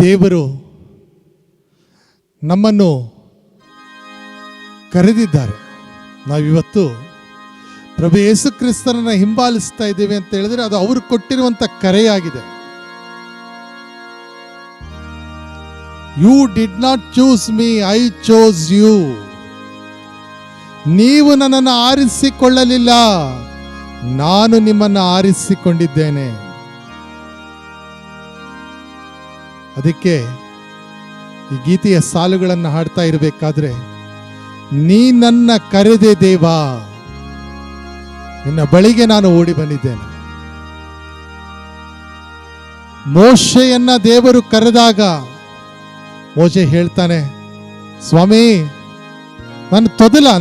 ದೇವರು ನಮ್ಮನ್ನು ಕರೆದಿದ್ದಾರೆ. ನಾವಿವತ್ತು ಪ್ರಭು ಯೇಸು ಕ್ರಿಸ್ತರನ್ನ ಹಿಂಬಾಲಿಸ್ತಾ ಇದ್ದೇವೆ ಅಂತ ಹೇಳಿದ್ರೆ ಅದು ಅವರು ಕೊಟ್ಟಿರುವಂತ ಕರೆಯಾಗಿದೆ. You did not choose me, I chose you. ನೀವು ನನ್ನನ್ನು ಆರಿಸಿಕೊಳ್ಳಲಿಲ್ಲ, ನಾನು ನಿಮ್ಮನ್ನು ಆರಿಸಿಕೊಂಡಿದ್ದೇನೆ. ಅದಕ್ಕೆ ಈ ಗೀತೆಯ ಸಾಲುಗಳನ್ನು ಹಾಡ್ತಾ ಇರಬೇಕಾದ್ರೆ ನೀ ನನ್ನ ಕರೆದೆ ದೇವಾ, ನಿನ್ನ ಬಳಿಗೆ ನಾನು ಓಡಿ ಬಂದಿದ್ದೇನೆ. ಮೋಶೆಯನ್ನ ದೇವರು ಕರೆದಾಗ ಮೋಶೆ ಹೇಳ್ತಾನೆ, ಸ್ವಾಮಿ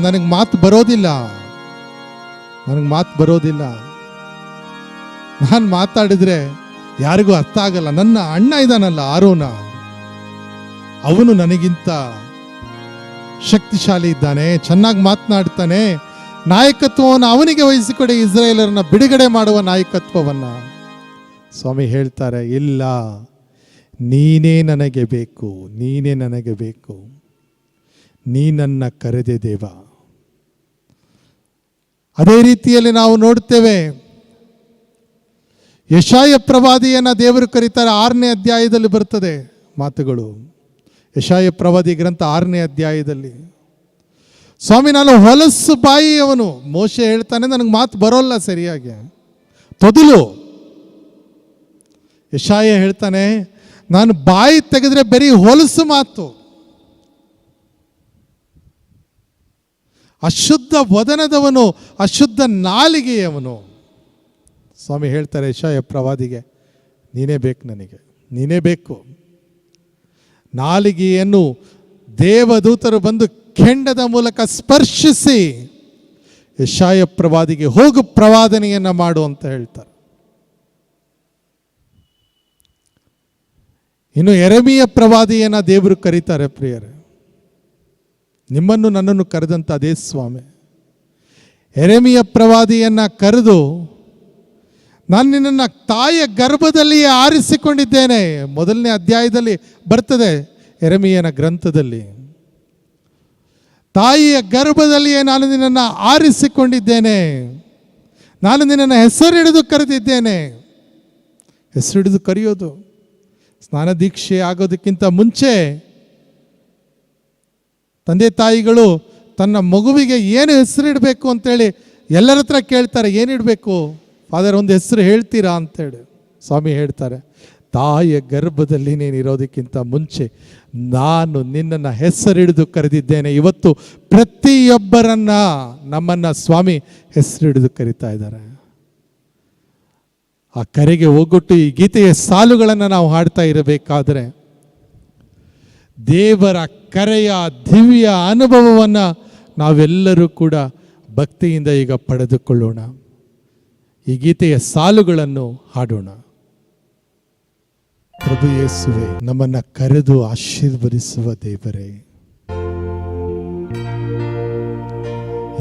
ನನಗೆ ಮಾತು ಬರೋದಿಲ್ಲ, ನಾನು ಮಾತಾಡಿದ್ರೆ ಯಾರಿಗೂ ಅರ್ಥ ಆಗಲ್ಲ. ನನ್ನ ಅಣ್ಣ ಇದ್ದಾನಲ್ಲ ಆರೋನ, ಅವನು ನನಗಿಂತ ಶಕ್ತಿಶಾಲಿ ಇದ್ದಾನೆ, ಚೆನ್ನಾಗಿ ಮಾತನಾಡ್ತಾನೆ, ನಾಯಕತ್ವವನ್ನು ಅವನಿಗೆ ವಹಿಸಿಕೊಡಿ, ಇಸ್ರಾಯೇಲರನ್ನ ಬಿಡುಗಡೆ ಮಾಡುವ ನಾಯಕತ್ವವನ್ನ. ಸ್ವಾಮಿ ಹೇಳ್ತಾರೆ, ಇಲ್ಲ, ನೀನೇ ನನಗೆ ಬೇಕು, ನೀ ನನ್ನ ಕರೆದೆ ದೇವ. ಅದೇ ರೀತಿಯಲ್ಲಿ ನಾವು ನೋಡ್ತೇವೆ, ಯೆಶಾಯ ಪ್ರವಾದಿಯನ್ನ ದೇವರು ಕರೀತಾರೆ. 6ನೇ ಅಧ್ಯಾಯದಲ್ಲಿ ಬರ್ತದೆ ಮಾತುಗಳು. ಯೆಶಾಯ ಪ್ರವಾದಿ ಗ್ರಂಥ 6ನೇ ಅಧ್ಯಾಯದಲ್ಲಿ, ಸ್ವಾಮಿ ನಾನು ಹೊಲಸು ಬಾಯಿಯವನು. ಮೋಶೆ ಹೇಳ್ತಾನೆ, ನನಗೆ ಮಾತು ಬರೋಲ್ಲ ಸರಿಯಾಗಿ, ತೊದಲು. ಯೆಶಾಯ ಹೇಳ್ತಾನೆ, ನಾನು ಬಾಯಿ ತೆಗೆದ್ರೆ ಬರೀ ಹೊಲಸು ಮಾತು, ಅಶುದ್ಧ ವದನದವನು, ಅಶುದ್ಧ ನಾಲಿಗೆಯವನು. ಸ್ವಾಮಿ ಹೇಳ್ತಾರೆ ಯೆಶಾಯ ಪ್ರವಾದಿಗೆ, ನೀನೇ ಬೇಕು. ನಾಲಿಗೆಯನ್ನು ದೇವದೂತರು ಬಂದು ಕೆಂಡದ ಮೂಲಕ ಸ್ಪರ್ಶಿಸಿ ಯೆಶಾಯ ಪ್ರವಾದಿಗೆ ಹೋಗು ಪ್ರವಾದನೆಯನ್ನ ಮಾಡು ಅಂತ ಹೇಳ್ತಾರೆ. ಇನ್ನು ಯೆರೆಮೀಯ ಪ್ರವಾದಿಯನ್ನ ದೇವರು ಕರೀತಾರೆ. ಪ್ರಿಯರೇ, ನಿಮ್ಮನ್ನು ನನ್ನನ್ನು ಕರೆದಂತ ಅದೇ ಸ್ವಾಮಿ ಯೆರೆಮೀಯ ಪ್ರವಾದಿಯನ್ನ ಕರೆದು, ನಾನು ನಿನ್ನನ್ನು ತಾಯಿಯ ಗರ್ಭದಲ್ಲಿಯೇ ಆರಿಸಿಕೊಂಡಿದ್ದೇನೆ. 1ನೇ ಅಧ್ಯಾಯದಲ್ಲಿ ಬರ್ತದೆ ಯೆರೆಮೀಯನ ಗ್ರಂಥದಲ್ಲಿ, ತಾಯಿಯ ಗರ್ಭದಲ್ಲಿಯೇ ನಾನು ನಿನ್ನನ್ನು ಆರಿಸಿಕೊಂಡಿದ್ದೇನೆ, ನಾನು ನಿನ್ನನ್ನು ಹೆಸರಿಡಿದು ಕರೆದಿದ್ದೇನೆ. ಹೆಸರಿಡಿದು ಕರೆಯೋದು, ಸ್ನಾನ ದೀಕ್ಷೆ ಆಗೋದಕ್ಕಿಂತ ಮುಂಚೆ ತಂದೆ ತಾಯಿಗಳು ತನ್ನ ಮಗುವಿಗೆ ಏನು ಹೆಸರಿಡಬೇಕು ಅಂತೇಳಿ ಎಲ್ಲರ ಹತ್ರ ಕೇಳ್ತಾರೆ. ಏನಿಡಬೇಕು ಫಾದರ್, ಒಂದು ಹೆಸರು ಹೇಳ್ತೀರಾ ಅಂತೇಳಿ. ಸ್ವಾಮಿ ಹೇಳ್ತಾರೆ, ತಾಯಿಯ ಗರ್ಭದಲ್ಲಿ ನೀನಿರೋದಕ್ಕಿಂತ ಮುಂಚೆ ನಾನು ನಿನ್ನನ್ನು ಹೆಸರಿಡಿದು ಕರೆದಿದ್ದೇನೆ. ಇವತ್ತು ಪ್ರತಿಯೊಬ್ಬರನ್ನ ನಮ್ಮನ್ನ ಸ್ವಾಮಿ ಹೆಸರಿಡಿದು ಕರೀತಾ ಇದ್ದಾರೆ. ಆ ಕರೆಗೆ ಹೋಗೊಟ್ಟು ಈ ಗೀತೆಯ ಸಾಲುಗಳನ್ನು ನಾವು ಹಾಡ್ತಾ ಇರಬೇಕಾದ್ರೆ ದೇವರ ಕರೆಯ ದಿವ್ಯ ಅನುಭವವನ್ನು ನಾವೆಲ್ಲರೂ ಕೂಡ ಭಕ್ತಿಯಿಂದ ಈಗ ಪಡೆದುಕೊಳ್ಳೋಣ. ಈ ಗೀತೆಯ ಸಾಲುಗಳನ್ನು ಹಾಡೋಣ. ಪ್ರಭು ಯೇಸುವೆ, ನಮ್ಮನ್ನ ಕರೆದು ಆಶೀರ್ವದಿಸುವ ದೇವರೇ,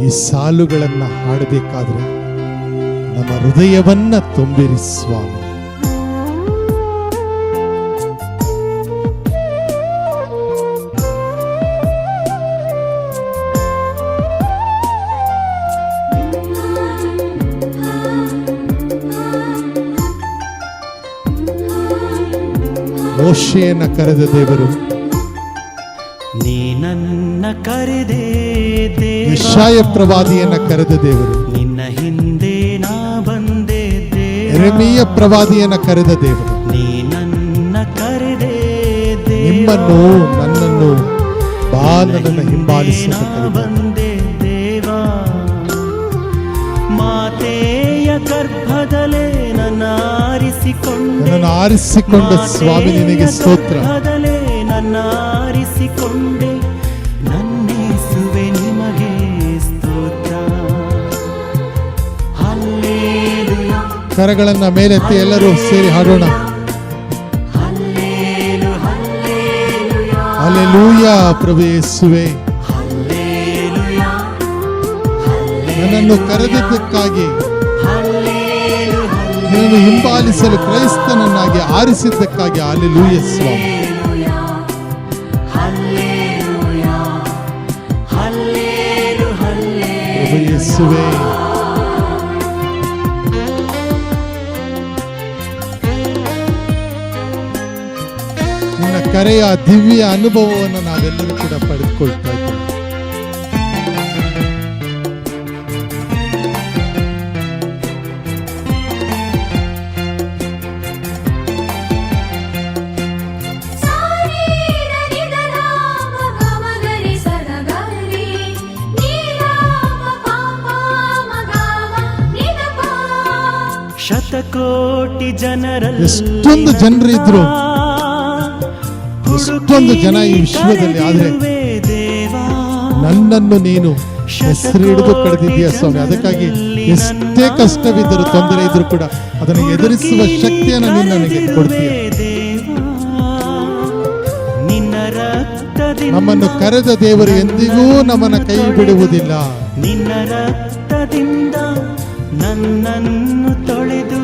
ಈ ಸಾಲುಗಳನ್ನು ಹಾಡಬೇಕಾದ್ರೆ ನಮ್ಮ ಹೃದಯವನ್ನ ತುಂಬಿರಿ ಸ್ವಾಮಿ. ಮೋಶೆಯನ್ನ ಕರೆದ ದೇವರು, ನೀ ನನ್ನ ಕರೆದೆ ದೇವ. ಯೆಶಾಯ ಪ್ರವಾದಿಯನ್ನ ಕರೆದ ದೇವರು, ನಿನ್ನ ಹಿಂದೆ ನಾ ಬಂದೆ ದೇವ. ಯೆರೆಮೀಯ ಪ್ರವಾದಿಯನ್ನ ಕರೆದ ದೇವರು, ನೀ ನನ್ನ ಕರೆದೆ ದೇವ. ನಿಮ್ಮನ್ನು ನನ್ನನ್ನು ಬಾಲನನ್ನು ಹಿಂಬಾಲಿಸುತ್ತ ಬಂದೆ ದೇವ. ಮಾತೆಯ ಗರ್ಭದಲ್ಲೇ ನನ್ನ ಆರಿಸಿಕೊಂಡ ಸ್ವಾಮಿ ನಿನಗೆ ಸ್ತೋತ್ರ. ನನ್ನ ಆರಿಸಿಕೊಂಡೆ, ನನ್ನೇಸುವೆ ನಿಮಗೆ ಸ್ತೋತ್ರ. ಹಲ್ಲೇಲೂಯ. ಕರಗಳನ್ನ ಮೇಲೆತ್ತಿ ಎಲ್ಲರೂ ಸೇರಿ ಹಾಡೋಣ. ಹಲ್ಲೆಲೂಯಾ. ಪ್ರಭು ಯೇಸುವೆ, ನನ್ನನ್ನು ಕರೆದಿದ್ದಕ್ಕಾಗಿ, ನಿನ್ನನ್ನು ಹಿಂಬಾಲಿಸಲು ಕ್ರೈಸ್ತನನ್ನಾಗಿ ಆರಿಸಿದ್ದಕ್ಕಾಗಿ ಹಲ್ಲೆಲೂಯ ಸ್ವಾಮಿ. ಪ್ರಭು ಯೇಸುವೆ, ನಿನ್ನ ಕರೆಯ ದಿವ್ಯ ಅನುಭವವನ್ನು ನಾವೆಲ್ಲರೂ ಕೂಡ ಪಡೆದುಕೊಳ್ತಾ ಇದ್ದೇವೆ. ಕೋಟಿ ಜನರಲ್ಲಿ ಎಷ್ಟೊಂದು ಜನರು ಇದ್ರು, ಎಷ್ಟೊಂದು ಜನ ಈ ವಿಶ್ವದಲ್ಲಿ, ಆದ್ರೆ ನನ್ನನ್ನು ನೀನು ಹೆಸರು ಹಿಡಿದು ಕರೆದಿದ್ದೀಯ ಸ್ವಾಮಿ. ಅದಕ್ಕಾಗಿ ಎಷ್ಟೇ ಕಷ್ಟವಿದ್ದರೂ, ತೊಂದರೆ ಇದ್ರೂ ಕೂಡ ಅದನ್ನು ಎದುರಿಸುವ ಶಕ್ತಿಯನ್ನು ನೀನು ನನಗೆ ಕೊಡ್ತೀಯ. ನಮ್ಮನ್ನು ಕರೆದ ದೇವರು ಎಂದಿಗೂ ನಮ್ಮನ್ನು ಕೈ ಬಿಡುವುದಿಲ್ಲ. ನಿನ್ನ ರಕ್ತದಿಂದ ನನ್ನನ್ನು ತೊಳೆದು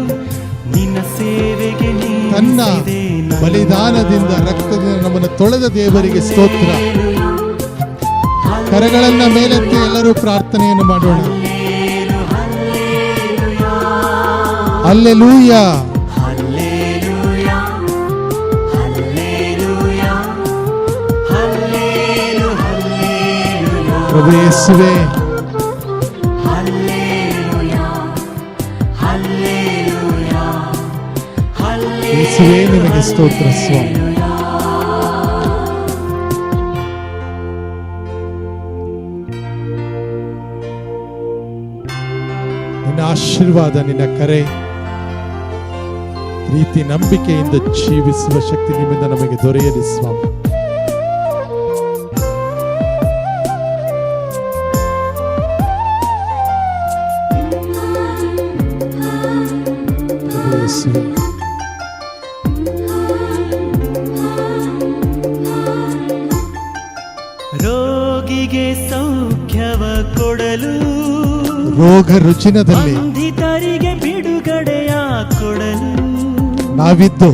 ನಿನ್ನ ಸೇವೆಗೆ ತನ್ನ ಬಲಿದಾನದಿಂದ, ರಕ್ತದಿಂದ ನಮ್ಮನ್ನು ತೊಳೆದ ದೇವರಿಗೆ ಸ್ತೋತ್ರ. ಕರಗಳನ್ನ ಮೇಲೆತ್ತಿ ಎಲ್ಲರೂ ಪ್ರಾರ್ಥನೆಯನ್ನು ಮಾಡೋಣ. ಹಲ್ಲೆಲೂಯಾ, ಪ್ರಭು ಯೇಸುವೇ, ಯೇಸುವೇ ನಿಮಗೆ ಸ್ತೋತ್ರ ಸ್ವಾಮಿ. ನಿನ್ನ ಆಶೀರ್ವಾದ, ನಿನ್ನ ಕರೆ, ಪ್ರೀತಿ, ನಂಬಿಕೆಯಿಂದ ಜೀವಿಸುವ ಶಕ್ತಿ ನಿಮ್ಮಿಂದ ನಮಗೆ ದೊರೆಯಲಿ ಸ್ವಾಮಿ. ರೋಗಿಗೆ ಸೌಖ್ಯವ ಕೊಡಲು, ರೋಗ ರುಜಿನದಲ್ಲಿ ಬಂಧಿತರಿಗೆ ಬಿಡುಗಡೆಯ ಕೊಡಲು, ನಾವಿದ್ದು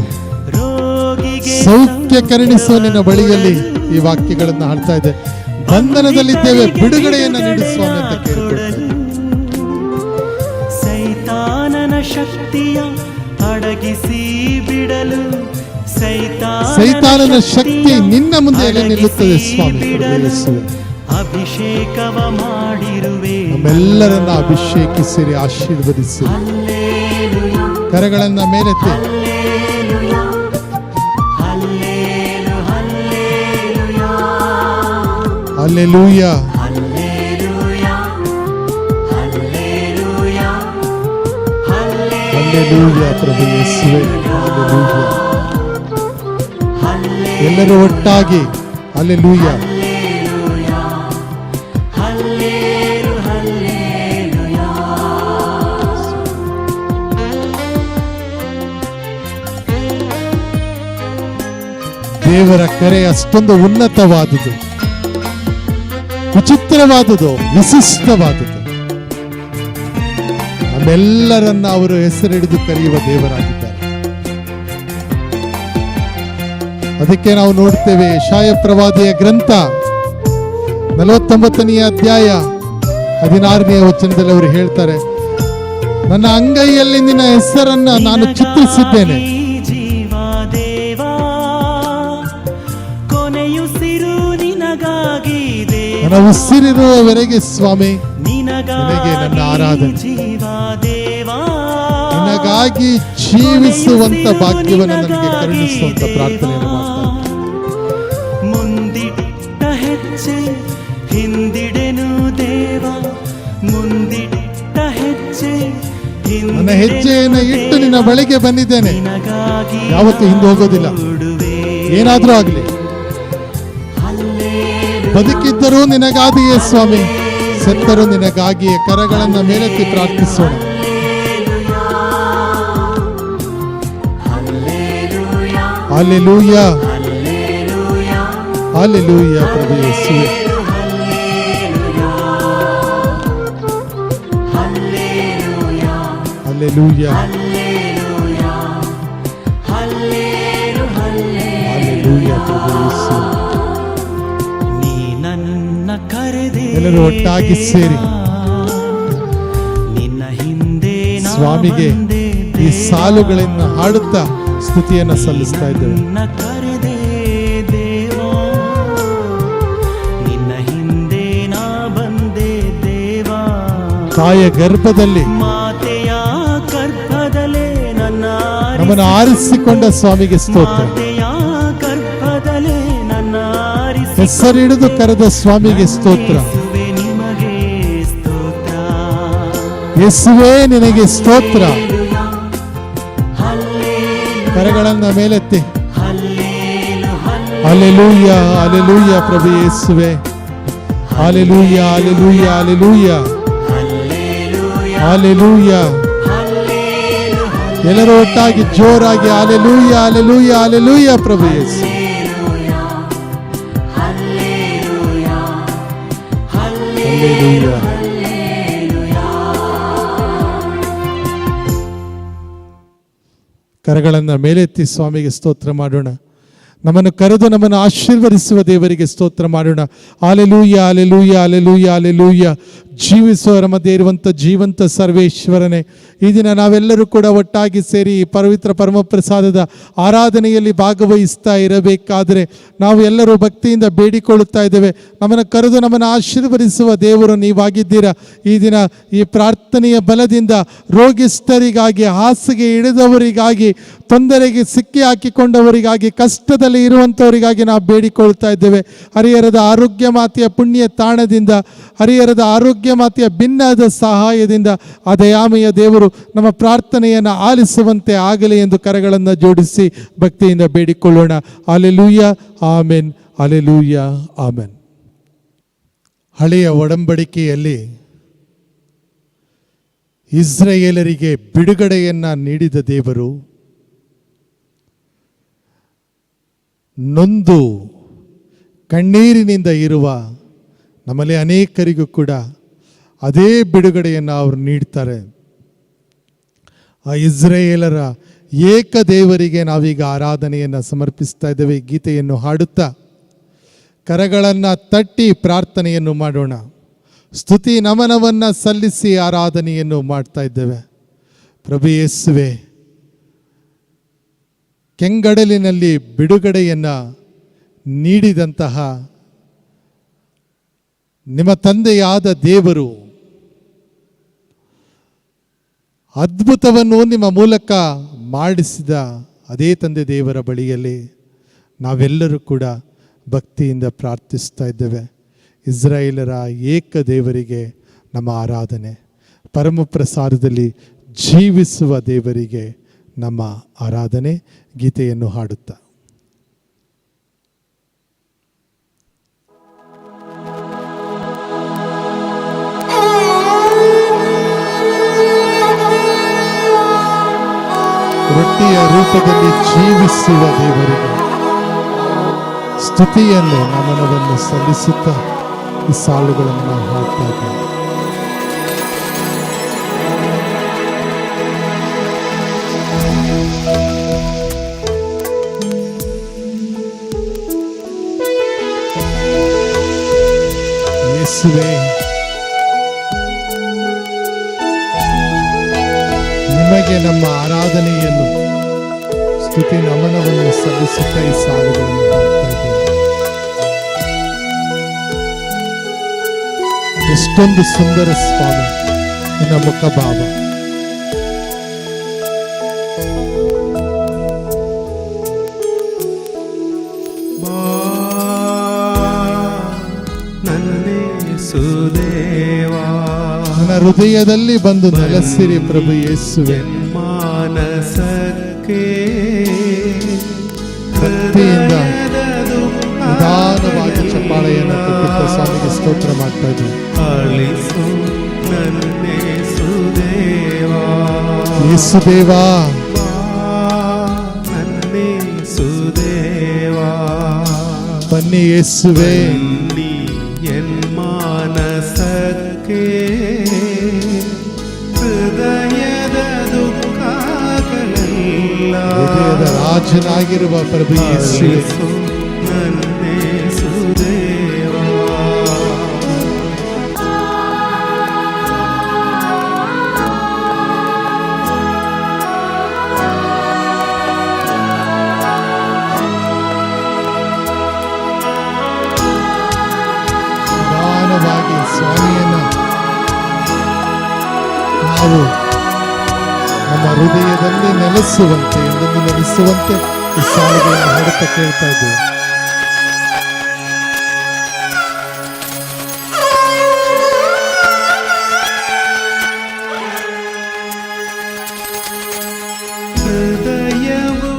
ರೋಗಿಗೆ ಸೌಖ್ಯ ಕರುಣಿಸುವ ನಿನ್ನ ಬಳಿಯಲ್ಲಿ ಈ ವಾಕ್ಯಗಳನ್ನು ಹಾಡ್ತಾ ಇದೆ. ಬಂಧನದಲ್ಲಿದ್ದೇವೆ, ಬಿಡುಗಡೆಯನ್ನು ನೀಡು ಸ್ವಾಮಿ ಅಂತ ಕೇಳಿಕೊಳ್ಳಲು, ಸೈತಾನನ ಶಕ್ತಿಯ ಅಡಗಿಸಿ ಬಿಡಲು, ಸೈತಾನನ ಶಕ್ತಿ ನಿನ್ನ ಮುಂದೆ ಎಲೆ ನಿಲ್ಲುತ್ತದೆ ಸ್ವಾಮಿ. ಅಭಿಷೇಕವ ಮಾಡಿರುವೆ, ನಮ್ಮೆಲ್ಲರನ್ನ ಅಭಿಷೇಕಿಸಿರಿ, ಆಶೀರ್ವದಿಸಿ. ಕರಗಳನ್ನ ಮೇಲೆತ್ತಿ ಹಲ್ಲೆಲೂಯಾ, ಹಲ್ಲೆಲೂಯಾ, ಪ್ರಭು ಯೇಸುವೇ, ಹಲ್ಲೆಲೂಯಾ. ಎಲ್ಲರೂ ಒಟ್ಟಾಗಿ ಹಲ್ಲೆಲೂಯಾ. ದೇವರ ಕರೆ ಅಷ್ಟೊಂದು ಉನ್ನತವಾದುದು, ವಿಚಿತ್ರವಾದುದು, ವಿಶಿಷ್ಟವಾದುದು. ನಮ್ಮೆಲ್ಲರನ್ನ ಅವರು ಹೆಸರಿಡಿದು ಕರೆಯುವ ದೇವರಾಗಿದ್ದಾರೆ. ಅದಕ್ಕೆ ನಾವು ನೋಡ್ತೇವೆ ಯೆಶಾಯ ಪ್ರವಾದಿಯ ಗ್ರಂಥ 49ನೇ ಅಧ್ಯಾಯ 16ನೇ ವಚನದಲ್ಲಿ ಅವರು ಹೇಳ್ತಾರೆ, ನನ್ನ ಅಂಗೈಯಲ್ಲಿ ನಿನ್ನ ಹೆಸರನ್ನ ನಾನು ಚಿತ್ರಿಸಿದ್ದೇನೆ. ನನ್ನ ಉಸಿರಿರುವವರೆಗೆ ಸ್ವಾಮಿ ನಿನಗೆ ನನ್ನ ಆರಾಧನೆ, ನಿನಗಾಗಿ ಜೀವಿಸುವಂತ ಭಾಗ್ಯವನ್ನು ನನಗೆ ಕರುಣಿಸುವಂತ ಪ್ರಾರ್ಥನೆಯನ್ನು ಮಾಡ್ತಾರೆ. ಮುಂದಿಟ್ಟ ಹೆಜ್ಜೆ ಹಿಂದಿಡೆನು ದೇವ, ಮುಂದಿಟ್ಟ ಹೆಜ್ಜೆ ನನ್ನ ಹೆಜ್ಜೆಯನ್ನು ಇಟ್ಟು ನಿನ್ನ ಬಳಿಗೆ ಬಂದಿದ್ದೇನೆ. ಯಾವತ್ತೂ ಹಿಂದೆ ಹೋಗೋದಿಲ್ಲ. ಏನಾದ್ರೂ ಆಗಲಿ, ಬದುಕಿದ್ದರೂ ನಿನಗಾಗಿಯೇ ಸ್ವಾಮಿ, ಸತ್ತರೂ ನಿನಗಾಗಿಯೇ. ಕರಗಳನ್ನ ಮೇಲೆತ್ತಿ ಪ್ರಾರ್ಥಿಸೋಣ. ಹಲ್ಲೆಲೂಯಾ, ಹಲ್ಲೆಲೂಯಾ, ಪ್ರಭು ಯೇಸುವೇ. ಹಲ್ಲೆಲೂಯಾ, ಹಲ್ಲೆಲೂಯಾ, ಪ್ರಭು ಯೇಸುವೇ. ಎಲ್ಲರೂ ಒಟ್ಟಾಗಿ ಸೇರಿ ನಿನ್ನ ಹಿಂದೆ ಸ್ವಾಮಿಗೆ ಈ ಸಾಲುಗಳನ್ನು ಹಾಡುತ್ತಾ ಸ್ತುತಿಯನ್ನು ಸಲ್ಲಿಸ್ತಾ ಇದ್ದೇವೆ. ಕರೆದೆ ದೇವಾ, ನಿನ್ನ ಹಿಂದೆ ನಾ ಬಂದೆ ದೇವಾ. ತಾಯ ಗರ್ಭದಲ್ಲಿ ಮಾತೆಯ ಗರ್ಭದಲ್ಲೇ ನಮ್ಮನ್ನು ಆರಿಸಿಕೊಂಡ ಸ್ವಾಮಿಗೆ ಸ್ತೋತ್ರ. ಗರ್ಭದಲ್ಲೇ ನನ್ನ ಹೆಸರಿಡಿದು ಕರೆದ ಸ್ವಾಮಿಗೆ ಸ್ತೋತ್ರ. ನಿಮಗೆ ಸ್ತೋತ್ರ, ಯೇಸುವೇ ನಿನಗೆ ಸ್ತೋತ್ರ. ಕರಗಳನ್ನ ಮೇಲೆತ್ತಿ ಹಲ್ಲೇಲು ಅಲೆಲೂಯ ಅಲೆಲೂಯ ಪ್ರಭು ಯೇಸುವೆ ಅಲೆಲೂಯ ಅಲೆಲೂಯ ಅಲೆಲೂಯ ಅಲೆಲೂಯ ಎಲ್ಲರೂ ಒಟ್ಟಾಗಿ ಜೋರಾಗಿ ಅಲೆಲೂಯ ಅಲೆಲೂಯ ಅಲೆಲೂಯ ಪ್ರಭು ಯೇಸು ಅಲೆಲೂಯ. ಕರಗಳನ್ನು ಮೇಲೆತ್ತಿ ಸ್ವಾಮಿಗೆ ಸ್ತೋತ್ರ ಮಾಡೋಣ. ನಮ್ಮನ್ನು ಕರೆದು ನಮ್ಮನ್ನು ಆಶೀರ್ವದಿಸುವ ದೇವರಿಗೆ ಸ್ತೋತ್ರ ಮಾಡೋಣ. Alleluia alleluia alleluia alleluia. ಜೀವಿಸುವವರ ಮಧ್ಯೆ ಇರುವಂಥ ಜೀವಂತ ಸರ್ವೇಶ್ವರನೇ, ಈ ದಿನ ನಾವೆಲ್ಲರೂ ಕೂಡ ಒಟ್ಟಾಗಿ ಸೇರಿ ಈ ಪವಿತ್ರ ಪರಮಪ್ರಸಾದದ ಆರಾಧನೆಯಲ್ಲಿ ಭಾಗವಹಿಸ್ತಾ ಇರಬೇಕಾದರೆ ನಾವು ಎಲ್ಲರೂ ಭಕ್ತಿಯಿಂದ ಬೇಡಿಕೊಳ್ಳುತ್ತಾ ಇದ್ದೇವೆ. ನಮ್ಮನ್ನು ಕರೆದು ನಮ್ಮನ್ನು ಆಶೀರ್ವದಿಸುವ ದೇವರು ನೀವಾಗಿದ್ದೀರಾ. ಈ ದಿನ ಈ ಪ್ರಾರ್ಥನೆಯ ಬಲದಿಂದ ರೋಗಿಷ್ಠರಿಗಾಗಿ, ಹಾಸಿಗೆ ಹಿಡಿದವರಿಗಾಗಿ, ತೊಂದರೆಗೆ ಸಿಕ್ಕಿ ಹಾಕಿಕೊಂಡವರಿಗಾಗಿ, ಕಷ್ಟದಲ್ಲಿ ಇರುವಂಥವರಿಗಾಗಿ ನಾವು ಬೇಡಿಕೊಳ್ತಾ ಇದ್ದೇವೆ. ಹರಿಹರದ ಆರೋಗ್ಯ ಮಾತೆಯ ಪುಣ್ಯ ತಾಣದಿಂದ, ಹರಿಹರದ ಆರೋಗ್ಯ ಮಾತೆಯ ಭಿನ್ನದ ಸಹಾಯದಿಂದ ಆ ದಯಾಮಯ ದೇವರು ನಮ್ಮ ಪ್ರಾರ್ಥನೆಯನ್ನು ಆಲಿಸುವಂತೆ ಆಗಲಿ ಎಂದು ಕರಗಳನ್ನು ಜೋಡಿಸಿ ಭಕ್ತಿಯಿಂದ ಬೇಡಿಕೊಳ್ಳೋಣ. Alleluia amen, alleluia amen. ಹಳೆಯ ಒಡಂಬಡಿಕೆಯಲ್ಲಿ ಇಸ್ರಾಯೇಲರಿಗೆ ಬಿಡುಗಡೆಯನ್ನು ನೀಡಿದ ದೇವರು ನೊಂದು ಕಣ್ಣೀರಿನಿಂದ ಇರುವ ನಮ್ಮಲ್ಲಿ ಅನೇಕರಿಗೂ ಕೂಡ ಅದೇ ಬಿಡುಗಡೆಯನ್ನು ಅವರು ನೀಡ್ತಾರೆ. ಆ ಇಸ್ರಾಯೇಲರ ಏಕ ದೇವರಿಗೆ ನಾವೀಗ ಆರಾಧನೆಯನ್ನು ಸಮರ್ಪಿಸ್ತಾ ಇದ್ದೇವೆ. ಗೀತೆಯನ್ನು ಹಾಡುತ್ತಾ ಕರಗಳನ್ನು ತಟ್ಟಿ ಪ್ರಾರ್ಥನೆಯನ್ನು ಮಾಡೋಣ. ಸ್ತುತಿ ನಮನವನ್ನು ಸಲ್ಲಿಸಿ ಆರಾಧನೆಯನ್ನು ಮಾಡ್ತಾ ಇದ್ದೇವೆ. ಪ್ರಭು ಯೇಸುವೆ, ಕೆಂಗಡಲಿನಲ್ಲಿ ಬಿಡುಗಡೆಯನ್ನು ನೀಡಿದಂತಹ ನಿಮ್ಮ ತಂದೆಯಾದ ದೇವರು ಅದ್ಭುತವನ್ನು ನಿಮ್ಮ ಮೂಲಕ ಮಾಡಿಸಿದ ಅದೇ ತಂದೆ ದೇವರ ಬಳಿಯಲ್ಲಿ ನಾವೆಲ್ಲರೂ ಕೂಡ ಭಕ್ತಿಯಿಂದ ಪ್ರಾರ್ಥಿಸ್ತಾ ಇದ್ದೇವೆ. ಇಸ್ರಾಯೇಲರ ಏಕ ದೇವರಿಗೆ ನಮ್ಮ ಆರಾಧನೆ, ಪರಮಪ್ರಸಾದದಲ್ಲಿ ಜೀವಿಸುವ ದೇವರಿಗೆ ನಮ್ಮ ಆರಾಧನೆ. ಗೀತೆಯನ್ನು ಹಾಡುತ್ತಾ ರೊಟ್ಟಿಯ ರೂಪದಲ್ಲಿ ಜೀವಿಸುವ ದೇವರಿಗೆ ಸ್ತುತಿಯನ್ನು ನಮನವನ್ನು ಸಲ್ಲಿಸುತ್ತಾ ಈ ಸಾಲುಗಳನ್ನು ನಾವು ಹಾಡ್ತಾ ಇದ್ದೇವೆ. ಯೇಸುವೇ, ನಿಮಗೆ ನಮ್ಮ ಆರಾಧನೆಯನ್ನು, ಸ್ತುತಿ ನಮನವನ್ನು ಸಲ್ಲಿಸುತ್ತಾ ಈ ಸಾಲುಗಳನ್ನು ಹಾಡ್ತಾ ಇದ್ದೇವೆ. ಎಷ್ಟೊಂದು ಸುಂದರ ಸ್ವಾಮಿ ನಿನ್ನ ಮುಖಭಾವ. ನನ್ನ ಹೃದಯದಲ್ಲಿ ಬಂದು ನೆಲೆಸಿರಿ ಪ್ರಭು ಯೇಸುವೆ. ಮಾನಸಕ್ಕೆ ಭಕ್ತಿಯಿಂದ ನಿಧಾನವಾಗಿ ಚಪ್ಪಾಳೆಯನ್ನು ಕೊಟ್ಟ ಸ್ವಾಮಿಗೆ ಸ್ತೋತ್ರ ಮಾಡ್ತಾ ಇದ್ದೀವಿ. ಅಳಿಸು ನನ್ನೇಸುದೇವಾ, ಯೇಸುದೇವಾ, ನನ್ನೇಸುದೇವಾ, ಬನ್ನಿ ಯೇಸುವೆ. ಎನ್ ಮಾನಸಕ್ಕೆ ಹೃದಯದ ದುಃಖಗಳೆಲ್ಲ ಹೃದಯದ ರಾಜನಾಗಿರುವ ಪ್ರಭು ಯೇಸುವೆ, ನನ್ನೇಸುದೇವಾ. ನಿಧಾನವಾಗಿ ಸ್ವಾಮಿಯನ್ನ ನಾವು ನಮ್ಮ ಹೃದಯದಲ್ಲಿ ನೆಲೆಸುವಂತೆ, ಎಂದೆಂದು ನೆಲೆಸುವಂತೆ ಈ ಸಾಲುಗಳನ್ನು ಹಾಡುತ್ತಾ ಕೇಳ್ತಾ ಇದ್ದೇವೆ. ಹೃದಯವು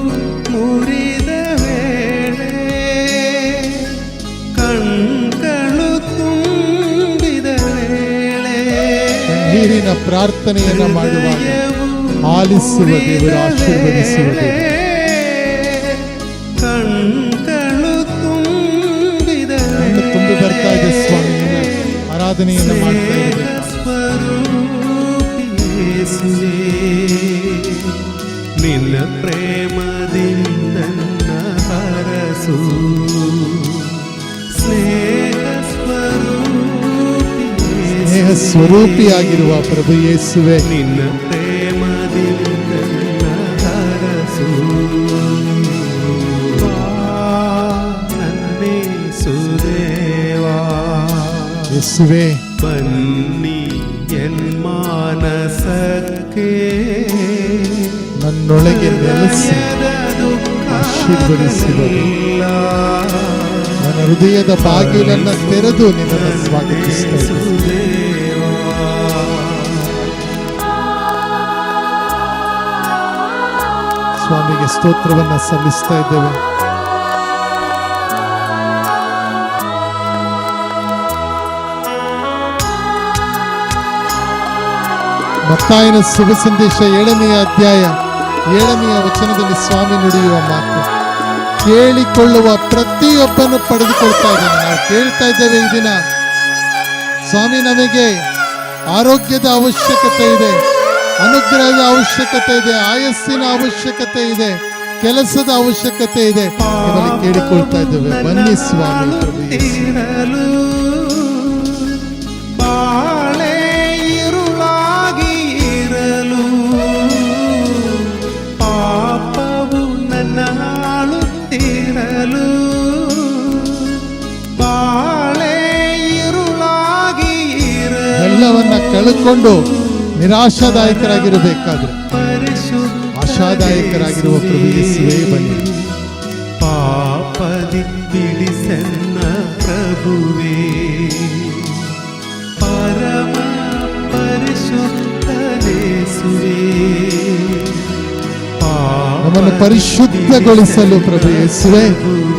ಪ್ರಾರ್ಥನೆಯನ್ನ ಮಾಡುವಾಗ ಆಲಿಸುವ ದೇವರು, ಆಶೀರ್ವದಿಸುವ ದೇವರು. ಕಣ್ಗಳು ತುಂಬಿದರೆ ಕಣ್ಣು ತುಂಬಿ ಬರ್ತಾ ಇದೆ ಸ್ವಾಮಿ, ನಿನ್ನ ಆರಾಧನೆಯನ್ನ ಮಾಡ್ತಾ ಇರಬೇಕು. ಸ್ವರೂಪಿ ಯೇಸುವೇ, ನಿನ್ನ ಪ್ರೇಮದಿಂದ ಹರಸು. ಸ್ನೇಹ ಸ್ವರೂಪಿಯಾಗಿರುವ ಪ್ರಭು ಯೇಸುವೆ, ನಿನ್ನ ಪ್ರೇಮದಿಂದ ಹರಸು. ನನ್ನೇ ಸುದೇವಾ, ಯೇಸುವೆ ಬನ್ನಿ ಎನ್ಮಾನಸಕ್ಕೆ, ನನ್ನೊಳಗೆ ನೆಲೆಸಿ ಆಶೀರ್ವದಿಸುವರು. ನನ್ನ ಹೃದಯದ ಬಾಗಿಲನ್ನು ತೆರೆದು ನಿನ್ನನ್ನು ಸ್ವಾಗತಿಸುತ್ತೇನೆ. ಸ್ವಾಮಿಗೆ ಸ್ತೋತ್ರವನ್ನ ಸಲ್ಲಿಸ್ತಾ ಇದ್ದೇವೆ. ಮತ್ತಾಯನ ಶುಭ ಸಂದೇಶ 7ನೇ ಅಧ್ಯಾಯ 7ನೇ ವಚನದಲ್ಲಿ ಸ್ವಾಮಿ ನುಡಿಯುವ ಮಾತು, ಕೇಳಿಕೊಳ್ಳುವ ಪ್ರತಿಯೊಬ್ಬನು ಪಡೆದುಕೊಳ್ತಾ ಇದ್ದಾನೆ. ನಾವು ಕೇಳ್ತಾ ಇದ್ದೇವೆ ಈ ದಿನ, ಸ್ವಾಮಿ ನಮಗೆ ಆರೋಗ್ಯದ ಅವಶ್ಯಕತೆ ಇದೆ, ಅನುಗ್ರಹದ ಅವಶ್ಯಕತೆ ಇದೆ, ಆಯಸ್ಸಿನ ಅವಶ್ಯಕತೆ ಇದೆ, ಕೆಲಸದ ಅವಶ್ಯಕತೆ ಇದೆ. ನಿಮ್ಮಲ್ಲಿ ಕೇಳಿಕೊಳ್ತಾ ಇದ್ದೇವೆ, ಬನ್ನಿ ಸ್ವಾಮಿ ಪ್ರಭು ಯೇಸು. ಬಾಳೆ ಇರುಳಾಗಿ ಇರಲು ಪಾಪವು ನನ್ನ ಆಳುತ್ತಿರಲು, ಬಾಳೆ ಇರುಳಾಗಿ ಇರಲು ಎಲ್ಲವನ್ನ ಕಳೆದುಕೊಂಡು ನಿರಾಶಾದಾಯಕರಾಗಿರಬೇಕಾದ್ರೆ ಆಶಾದಾಯಕರಾಗಿರುವ ಪ್ರಭು ಯೇಸುವೇ ಬನ್ನಿ. ಪಾಪದಿ ಬಿಡಿಸನ್ನ ಪ್ರಭುವೇ, ಪರಮ ಪರಿಶುದ್ಧನೇಸುವೇ, ನಮ್ಮನ್ನು ಪರಿಶುದ್ಧಗೊಳಿಸಲು ಪ್ರಭು ಯೇಸುವೇ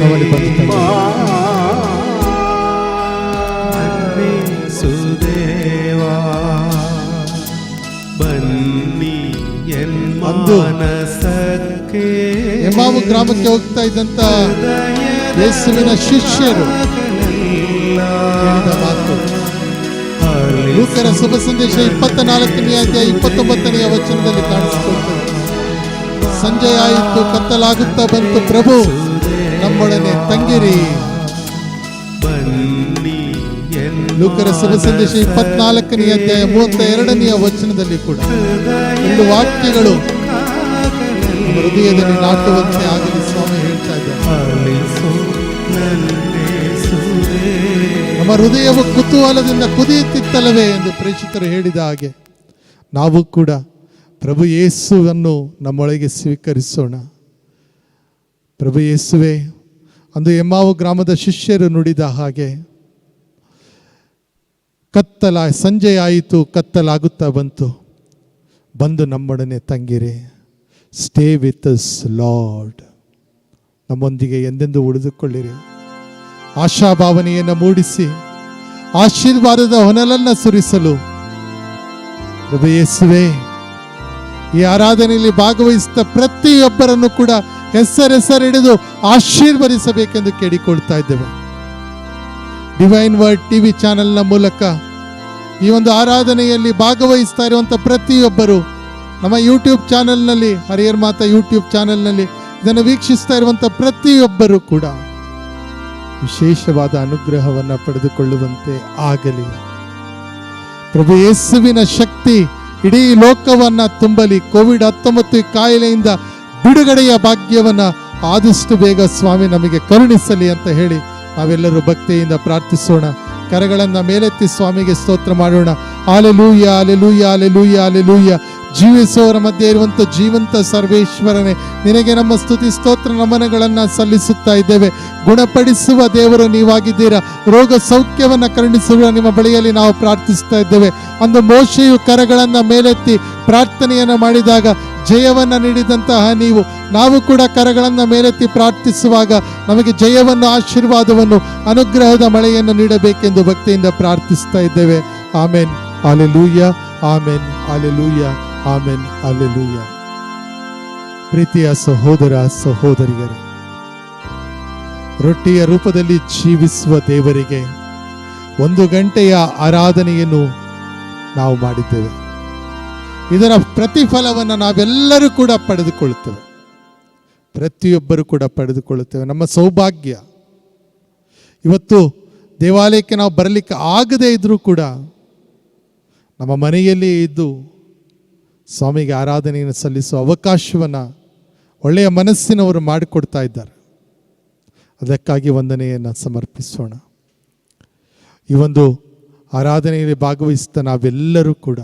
ನಮ್ಮಲ್ಲಿ ಬಂದಿದ್ದಾನೆ. ಸುದೇವಾ, ಬನ್ನಿ ಅಂದು ಎನ್ಮಾನಸಕ್ಕೆ, ಎಮ್ಮಾವು ಗ್ರಾಮಕ್ಕೆ ಹೋಗ್ತಾ ಇದ್ದಂತ ಯೇಸುವಿನ ಶಿಷ್ಯರು ಹೇಳಿದ ಮಾತು ಲೂಕನ ಶುಭ ಸಂದೇಶ 24ನೇ ಅಧ್ಯಾಯ 29ನೇ ವಚನದಲ್ಲಿ ಕಾಣಿಸಿಕೊಳ್ತದೆ. ಸಂಜೆ ಆಯಿತು, ಕತ್ತಲಾಗುತ್ತಾ ಬಂತು, ಪ್ರಭು ನಮ್ಮೊಡನೆ ತಂಗಿರಿ. ಬನ್ನಿ ಲೂಕನ ಶುಭ ಸಂದೇಶ 24ನೇ ಅಧ್ಯಾಯ 32ನೇ ವಚನದಲ್ಲಿ ಕೂಡ ಒಂದು ವಾಕ್ಯಗಳು ನಮ್ಮ ಹೃದಯದಲ್ಲಿ ನಾಟುವಂತೆ ಆಗಲಿ ಸ್ವಾಮಿ ಹೇಳ್ತಾ ಇದ್ದಾರೆ. ನಮ್ಮ ಹೃದಯವು ಕುತೂಹಲದಿಂದ ಕುದಿಯುತ್ತಿತ್ತಲ್ಲವೇ ಎಂದು ಪ್ರೇಷಿತರು ಹೇಳಿದ ಹಾಗೆ ನಾವು ಕೂಡ ಪ್ರಭು ಯೇಸುವನ್ನು ನಮ್ಮೊಳಗೆ ಸ್ವೀಕರಿಸೋಣ. ಪ್ರಭು ಯೇಸುವೆ, ಅಂದು ಎಮ್ಮಾವು ಗ್ರಾಮದ ಶಿಷ್ಯರು ನುಡಿದ ಹಾಗೆ ಸಂಜೆ ಆಯಿತು, ಕತ್ತಲಾಗುತ್ತಾ ಬಂತು, ಬಂದು ನಮ್ಮೊಡನೆ ತಂಗಿರಿ. ಸ್ಟೇ ವಿತ್ ಅಸ್ ಲಾರ್ಡ್, ನಮ್ಮೊಂದಿಗೆ ಎಂದೆಂದು ಉಳಿದುಕೊಳ್ಳಿರಿ. ಆಶಾಭಾವನೆಯನ್ನು ಮೂಡಿಸಿ ಆಶೀರ್ವಾದದ ಹೊನಲನ್ನು ಸುರಿಸಲು ಪ್ರಭು ಯೇಸುವೆ, ಈ ಆರಾಧನೆಯಲ್ಲಿ ಭಾಗವಹಿಸಿದ ಪ್ರತಿಯೊಬ್ಬರನ್ನು ಕೂಡ ಹೆಸರಿಡಿದು ಆಶೀರ್ವದಿಸಬೇಕೆಂದು ಕೇಳಿಕೊಳ್ತಾ ಇದ್ದೇವೆ. ಡಿವೈನ್ ವರ್ಡ್ ಟಿವಿ ಚಾನೆಲ್ನ ಮೂಲಕ ಈ ಒಂದು ಆರಾಧನೆಯಲ್ಲಿ ಭಾಗವಹಿಸ್ತಾ ಇರುವಂಥ ಪ್ರತಿಯೊಬ್ಬರು, ನಮ್ಮ ಯೂಟ್ಯೂಬ್ ಚಾನೆಲ್ನಲ್ಲಿ, ಹರಿಯರ್ ಮಾತಾ ಯೂಟ್ಯೂಬ್ ಚಾನೆಲ್ನಲ್ಲಿ ಇದನ್ನು ವೀಕ್ಷಿಸ್ತಾ ಇರುವಂಥ ಪ್ರತಿಯೊಬ್ಬರು ಕೂಡ ವಿಶೇಷವಾದ ಅನುಗ್ರಹವನ್ನು ಪಡೆದುಕೊಳ್ಳುವಂತೆ ಆಗಲಿ. ಪ್ರಭು ಯೇಸುವಿನ ಶಕ್ತಿ ಇಡೀ ಲೋಕವನ್ನ ತುಂಬಲಿ. ಕೋವಿಡ್-19 ಕಾಯಿಲೆಯಿಂದ ಬಿಡುಗಡೆಯ ಭಾಗ್ಯವನ್ನ ಆದಷ್ಟು ಬೇಗ ಸ್ವಾಮಿ ನಮಗೆ ಕರುಣಿಸಲಿ ಅಂತ ಹೇಳಿ ನಾವೆಲ್ಲರೂ ಭಕ್ತಿಯಿಂದ ಪ್ರಾರ್ಥಿಸೋಣ. ಕರಗಳನ್ನು ಮೇಲೆತ್ತಿ ಸ್ವಾಮಿಗೆ ಸ್ತೋತ್ರ ಮಾಡೋಣ. Hallelujah, hallelujah, hallelujah, hallelujah. ಜೀವಿಸುವವರ ಮಧ್ಯೆ ಇರುವಂಥ ಜೀವಂತ ಸರ್ವೇಶ್ವರನೇ, ನಿನಗೆ ನಮ್ಮ ಸ್ತುತಿ ಸ್ತೋತ್ರ ನಮನಗಳನ್ನು ಸಲ್ಲಿಸುತ್ತಾ ಇದ್ದೇವೆ. ಗುಣಪಡಿಸುವ ದೇವರು ನೀವಾಗಿದ್ದೀರಾ. ರೋಗ ಸೌಖ್ಯವನ್ನು ಕರುಣಿಸುವ ನಿಮ್ಮ ಬಳಿಯಲ್ಲಿ ನಾವು ಪ್ರಾರ್ಥಿಸ್ತಾ ಇದ್ದೇವೆ. ಅಂದು ಮೋಶೆಯು ಕರಗಳನ್ನು ಮೇಲೆತ್ತಿ ಪ್ರಾರ್ಥನೆಯನ್ನು ಮಾಡಿದಾಗ ಜಯವನ್ನು ನೀಡಿದಂತಹ ನಾವು ಕೂಡ ಕರಗಳನ್ನು ಮೇಲೆತ್ತಿ ಪ್ರಾರ್ಥಿಸುವಾಗ ನಮಗೆ ಜಯವನ್ನು, ಆಶೀರ್ವಾದವನ್ನು, ಅನುಗ್ರಹದ ಮಳೆಯನ್ನು ನೀಡಬೇಕೆಂದು ಭಕ್ತಿಯಿಂದ ಪ್ರಾರ್ಥಿಸ್ತಾ ಇದ್ದೇವೆ. Amen. Hallelujah, amen alleluia, amen alleluia. ಪ್ರೀತಿಯ ಸಹೋದರ ಸಹೋದರಿಯರೇ, ರೊಟ್ಟಿಯ ರೂಪದಲ್ಲಿ ಜೀವಿಸುವ ದೇವರಿಗೆ 1 ಗಂಟೆಯ ಆರಾಧನೆಯನ್ನು ನಾವು ಮಾಡಿದ್ದೇವೆ. ಇದರ ಪ್ರತಿಫಲವನ್ನು ನಾವೆಲ್ಲರೂ ಕೂಡ ಪಡೆದುಕೊಳ್ಳುತ್ತೇವೆ, ಪ್ರತಿಯೊಬ್ಬರು ಕೂಡ ಪಡೆದುಕೊಳ್ಳುತ್ತೇವೆ. ನಮ್ಮ ಸೌಭಾಗ್ಯ. ಇವತ್ತು ದೇವಾಲಯಕ್ಕೆ ನಾವು ಬರಲಿಕ್ಕೆ ಆಗದೇ ಇದ್ರೂ ಕೂಡ ನಮ್ಮ ಮನೆಯಲ್ಲಿ ಇದ್ದು ಸ್ವಾಮಿಗೆ ಆರಾಧನೆಯನ್ನು ಸಲ್ಲಿಸುವ ಅವಕಾಶವನ್ನು ಒಳ್ಳೆಯ ಮನಸ್ಸಿನವರು ಮಾಡಿಕೊಡ್ತಾ ಇದ್ದಾರೆ. ಅದಕ್ಕಾಗಿ ವಂದನೆಯನ್ನು ಸಮರ್ಪಿಸೋಣ. ಈ ಒಂದು ಆರಾಧನೆಯಲ್ಲಿ ಭಾಗವಹಿಸಿದ ನಾವೆಲ್ಲರೂ ಕೂಡ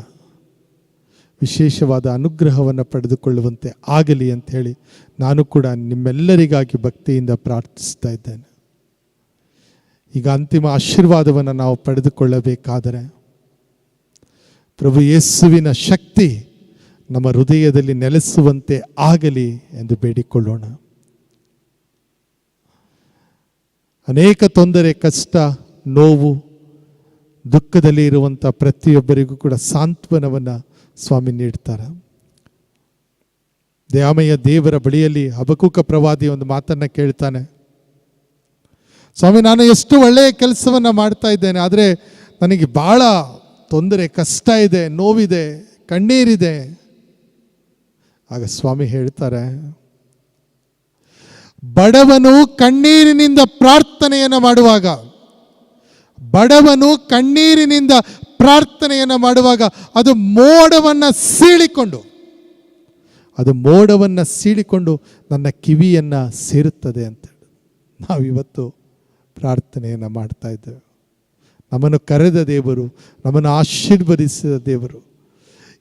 ವಿಶೇಷವಾದ ಅನುಗ್ರಹವನ್ನು ಪಡೆದುಕೊಳ್ಳುವಂತೆ ಆಗಲಿ ಅಂತ ಹೇಳಿ ನಾನು ಕೂಡ ನಿಮ್ಮೆಲ್ಲರಿಗಾಗಿ ಭಕ್ತಿಯಿಂದ ಪ್ರಾರ್ಥಿಸ್ತಾ ಇದ್ದೇನೆ. ಈಗ ಅಂತಿಮ ಆಶೀರ್ವಾದವನ್ನು ನಾವು ಪಡೆದುಕೊಳ್ಳಬೇಕಾದರೆ ಪ್ರಭು ಯೇಸುವಿನ ಶಕ್ತಿ ನಮ್ಮ ಹೃದಯದಲ್ಲಿ ನೆಲೆಸುವಂತೆ ಆಗಲಿ ಎಂದು ಬೇಡಿಕೊಳ್ಳೋಣ. ಅನೇಕ ತೊಂದರೆ, ಕಷ್ಟ, ನೋವು, ದುಃಖದಲ್ಲಿ ಇರುವಂಥ ಪ್ರತಿಯೊಬ್ಬರಿಗೂ ಕೂಡ ಸಾಂತ್ವನವನ್ನು ಸ್ವಾಮಿ ನೀಡ್ತಾರೆ. ದಯಾಮಯ ದೇವರ ಬಳಿಯಲ್ಲಿ ಹಬಕೂಕ ಪ್ರವಾದಿ ಒಂದು ಮಾತನ್ನು ಕೇಳ್ತಾನೆ. ಸ್ವಾಮಿ, ನಾನು ಎಷ್ಟು ಒಳ್ಳೆಯ ಕೆಲಸವನ್ನು ಮಾಡ್ತಾ ಇದ್ದೇನೆ, ಆದರೆ ನನಗೆ ಭಾಳ ತೊಂದರೆ, ಕಷ್ಟ ಇದೆ, ನೋವಿದೆ, ಕಣ್ಣೀರಿದೆ. ಆಗ ಸ್ವಾಮಿ ಹೇಳ್ತಾರೆ, ಬಡವನು ಕಣ್ಣೀರಿನಿಂದ ಪ್ರಾರ್ಥನೆಯನ್ನು ಮಾಡುವಾಗ, ಬಡವನು ಕಣ್ಣೀರಿನಿಂದ ಪ್ರಾರ್ಥನೆಯನ್ನು ಮಾಡುವಾಗ ಅದು ಮೋಡವನ್ನು ಸೀಳಿಕೊಂಡು ನನ್ನ ಕಿವಿಯನ್ನು ಸೇರುತ್ತದೆ ಅಂತ ನಾವಿವತ್ತು ಪ್ರಾರ್ಥನೆಯನ್ನು ಮಾಡ್ತಾ ಇದ್ದೇವೆ. ನಮ್ಮನ್ನು ಕರೆದ ದೇವರು, ನಮ್ಮನ್ನು ಆಶೀರ್ವದಿಸಿದ ದೇವರು,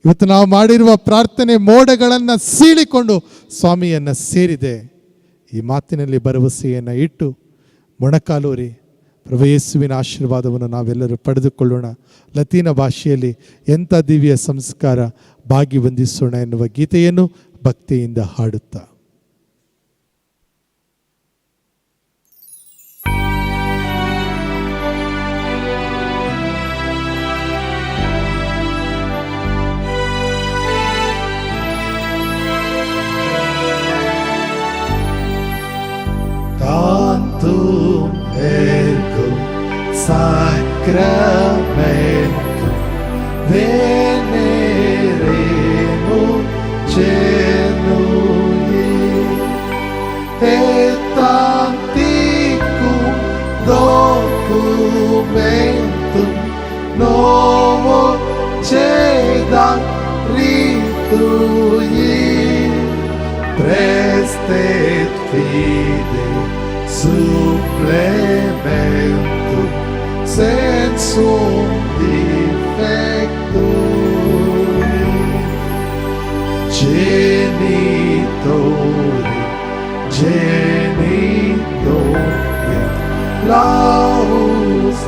ಇವತ್ತು ನಾವು ಮಾಡಿರುವ ಪ್ರಾರ್ಥನೆ ಮೋಡಗಳನ್ನು ಸೀಳಿಕೊಂಡು ಸ್ವಾಮಿಯನ್ನು ಸೇರಿದೆ. ಈ ಮಾತಿನಲ್ಲಿ ಭರವಸೆಯನ್ನು ಇಟ್ಟು ಮೊಣಕಾಲೂರಿ ಪ್ರಭು ಯೇಸುವಿನ ಆಶೀರ್ವಾದವನ್ನು ನಾವೆಲ್ಲರೂ ಪಡೆದುಕೊಳ್ಳೋಣ. ಲತೀನ ಭಾಷೆಯಲ್ಲಿ ಎಂಥ ದಿವ್ಯ ಸಂಸ್ಕಾರ, ಭಾಗಿ ವಂದಿಸೋಣ ಎನ್ನುವ ಗೀತೆಯನ್ನು ಭಕ್ತಿಯಿಂದ ಹಾಡುತ್ತಾ Tantum ergo sacramentum veneremur genui et antiquum documentum novo cedant ritui prestet fide supplementum sensum defectui genitore laus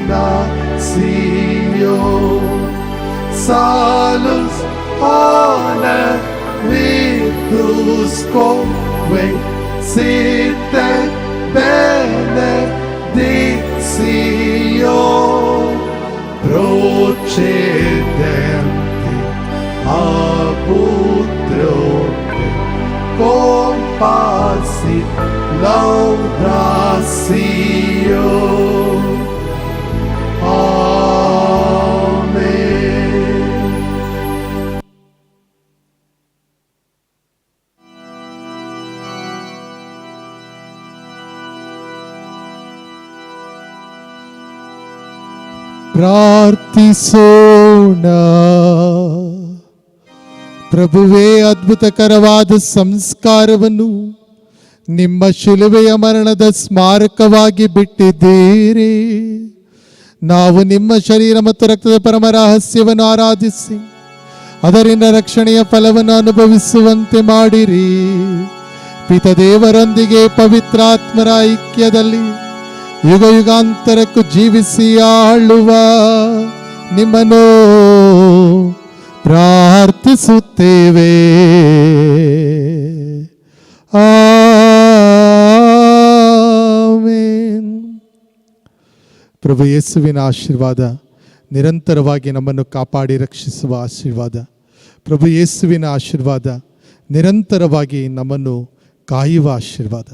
jubilatio salus honor virtus comque sit et benedictio procedenti apud trope compassit laudatio. Amen. ಪ್ರಾರ್ಥಿಸೋಣ. ಪ್ರಭುವೇ, ಅದ್ಭುತಕರವಾದ ಸಂಸ್ಕಾರವನ್ನು ನಿಮ್ಮ ಶಿಲುಬೆಯ ಮರಣದ ಸ್ಮಾರಕವಾಗಿ ಬಿಟ್ಟಿದ್ದೀರಿ. ನಾವು ನಿಮ್ಮ ಶರೀರ ಮತ್ತು ರಕ್ತದ ಪರಮ ರಹಸ್ಯವನ್ನು ಆರಾಧಿಸಿ ಅದರಿಂದ ರಕ್ಷಣೆಯ ಫಲವನ್ನು ಅನುಭವಿಸುವಂತೆ ಮಾಡಿರಿ. ಪಿತದೇವರೊಂದಿಗೆ ಪವಿತ್ರಾತ್ಮರ ಐಕ್ಯದಲ್ಲಿ ಯುಗ ಯುಗಾಂತರಕ್ಕೂ ಜೀವಿಸಿ ಆಳುವ ನಿಮ್ಮನ್ನು ಪ್ರಾರ್ಥಿಸುತ್ತೇವೆ. ಆಮೆನ್. ಪ್ರಭು ಯೇಸುವಿನ ಆಶೀರ್ವಾದ ನಿರಂತರವಾಗಿ ನಮ್ಮನ್ನು ಕಾಪಾಡಿ ರಕ್ಷಿಸುವ ಆಶೀರ್ವಾದ, ಪ್ರಭು ಯೇಸುವಿನ ಆಶೀರ್ವಾದ, ನಿರಂತರವಾಗಿ ನಮ್ಮನ್ನು ಕಾಯುವ ಆಶೀರ್ವಾದ,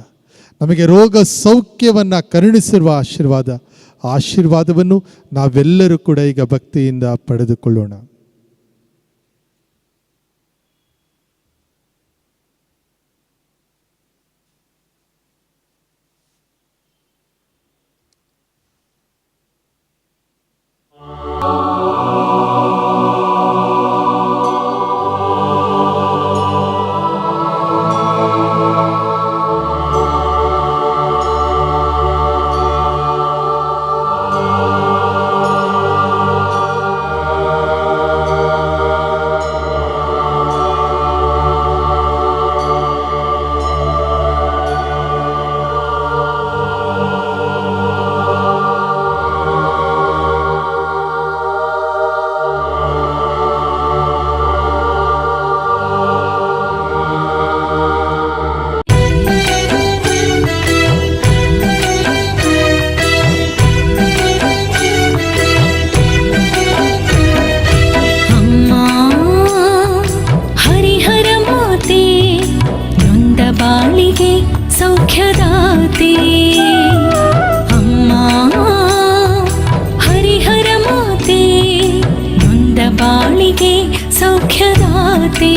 ನಮಗೆ ರೋಗ ಸೌಖ್ಯವನ್ನು ಕರುಣಿಸಿರುವ ಆಶೀರ್ವಾದ, ಆಶೀರ್ವಾದವನ್ನು ನಾವೆಲ್ಲರೂ ಕೂಡ ಈಗ ಭಕ್ತಿಯಿಂದ ಪಡೆದುಕೊಳ್ಳೋಣ. ಬಾಳಿಗೆ ಸೌಖ್ಯದಾತೆ ಅಮ್ಮ ಹರಿಹರ ಮಾತೆ, ನೊಂದ ಬಾಳಿಗೆ ಸೌಖ್ಯದಾತೆ.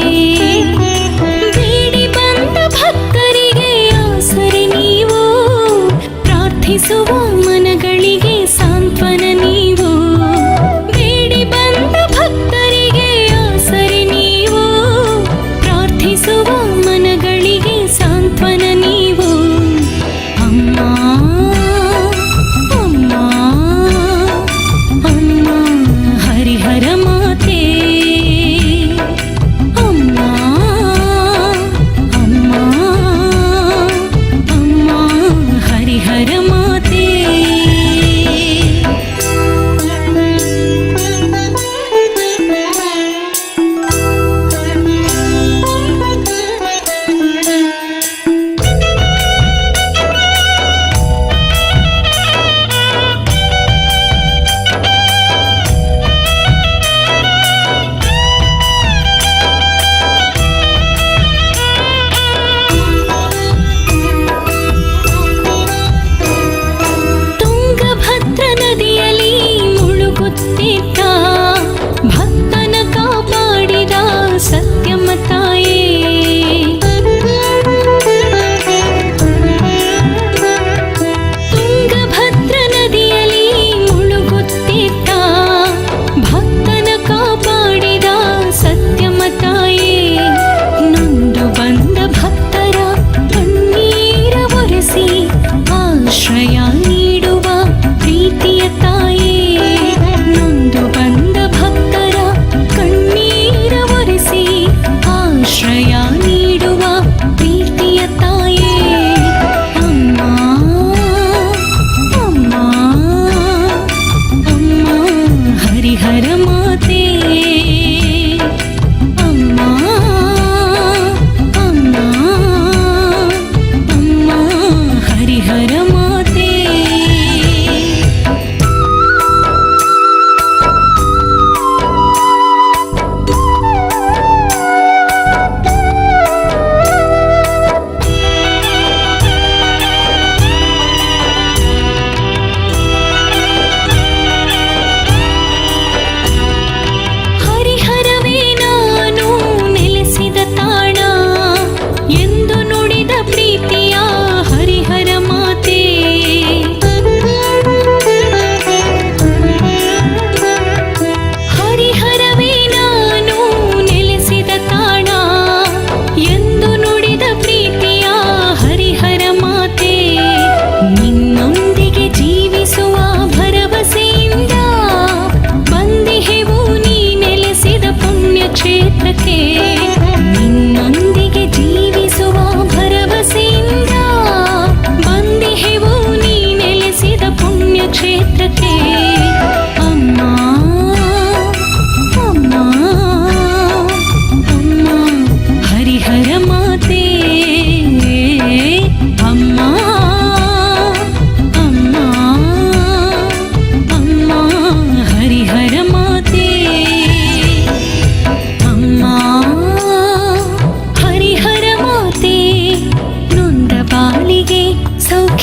ಬೇಡಿ ಬಂದ ಭಕ್ತರಿಗೆ ಆಸರೆ ನೀವು, ಪ್ರಾರ್ಥಿಸುವ ಮನಗಳಿಗೆ ಸಾಂತ್ವನ ನೀವು. ಬೇಡಿ ಬಂದ ಭಕ್ತರಿಗೆ ಆಸರೆ ನೀವು, ಪ್ರಾರ್ಥಿಸುವ ಮನಗಳಿಗೆ ಸಾಂತ್ವನ ನೀವು. ಅಮ್ಮ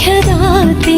ಸೌಖ್ಯದಾತೆ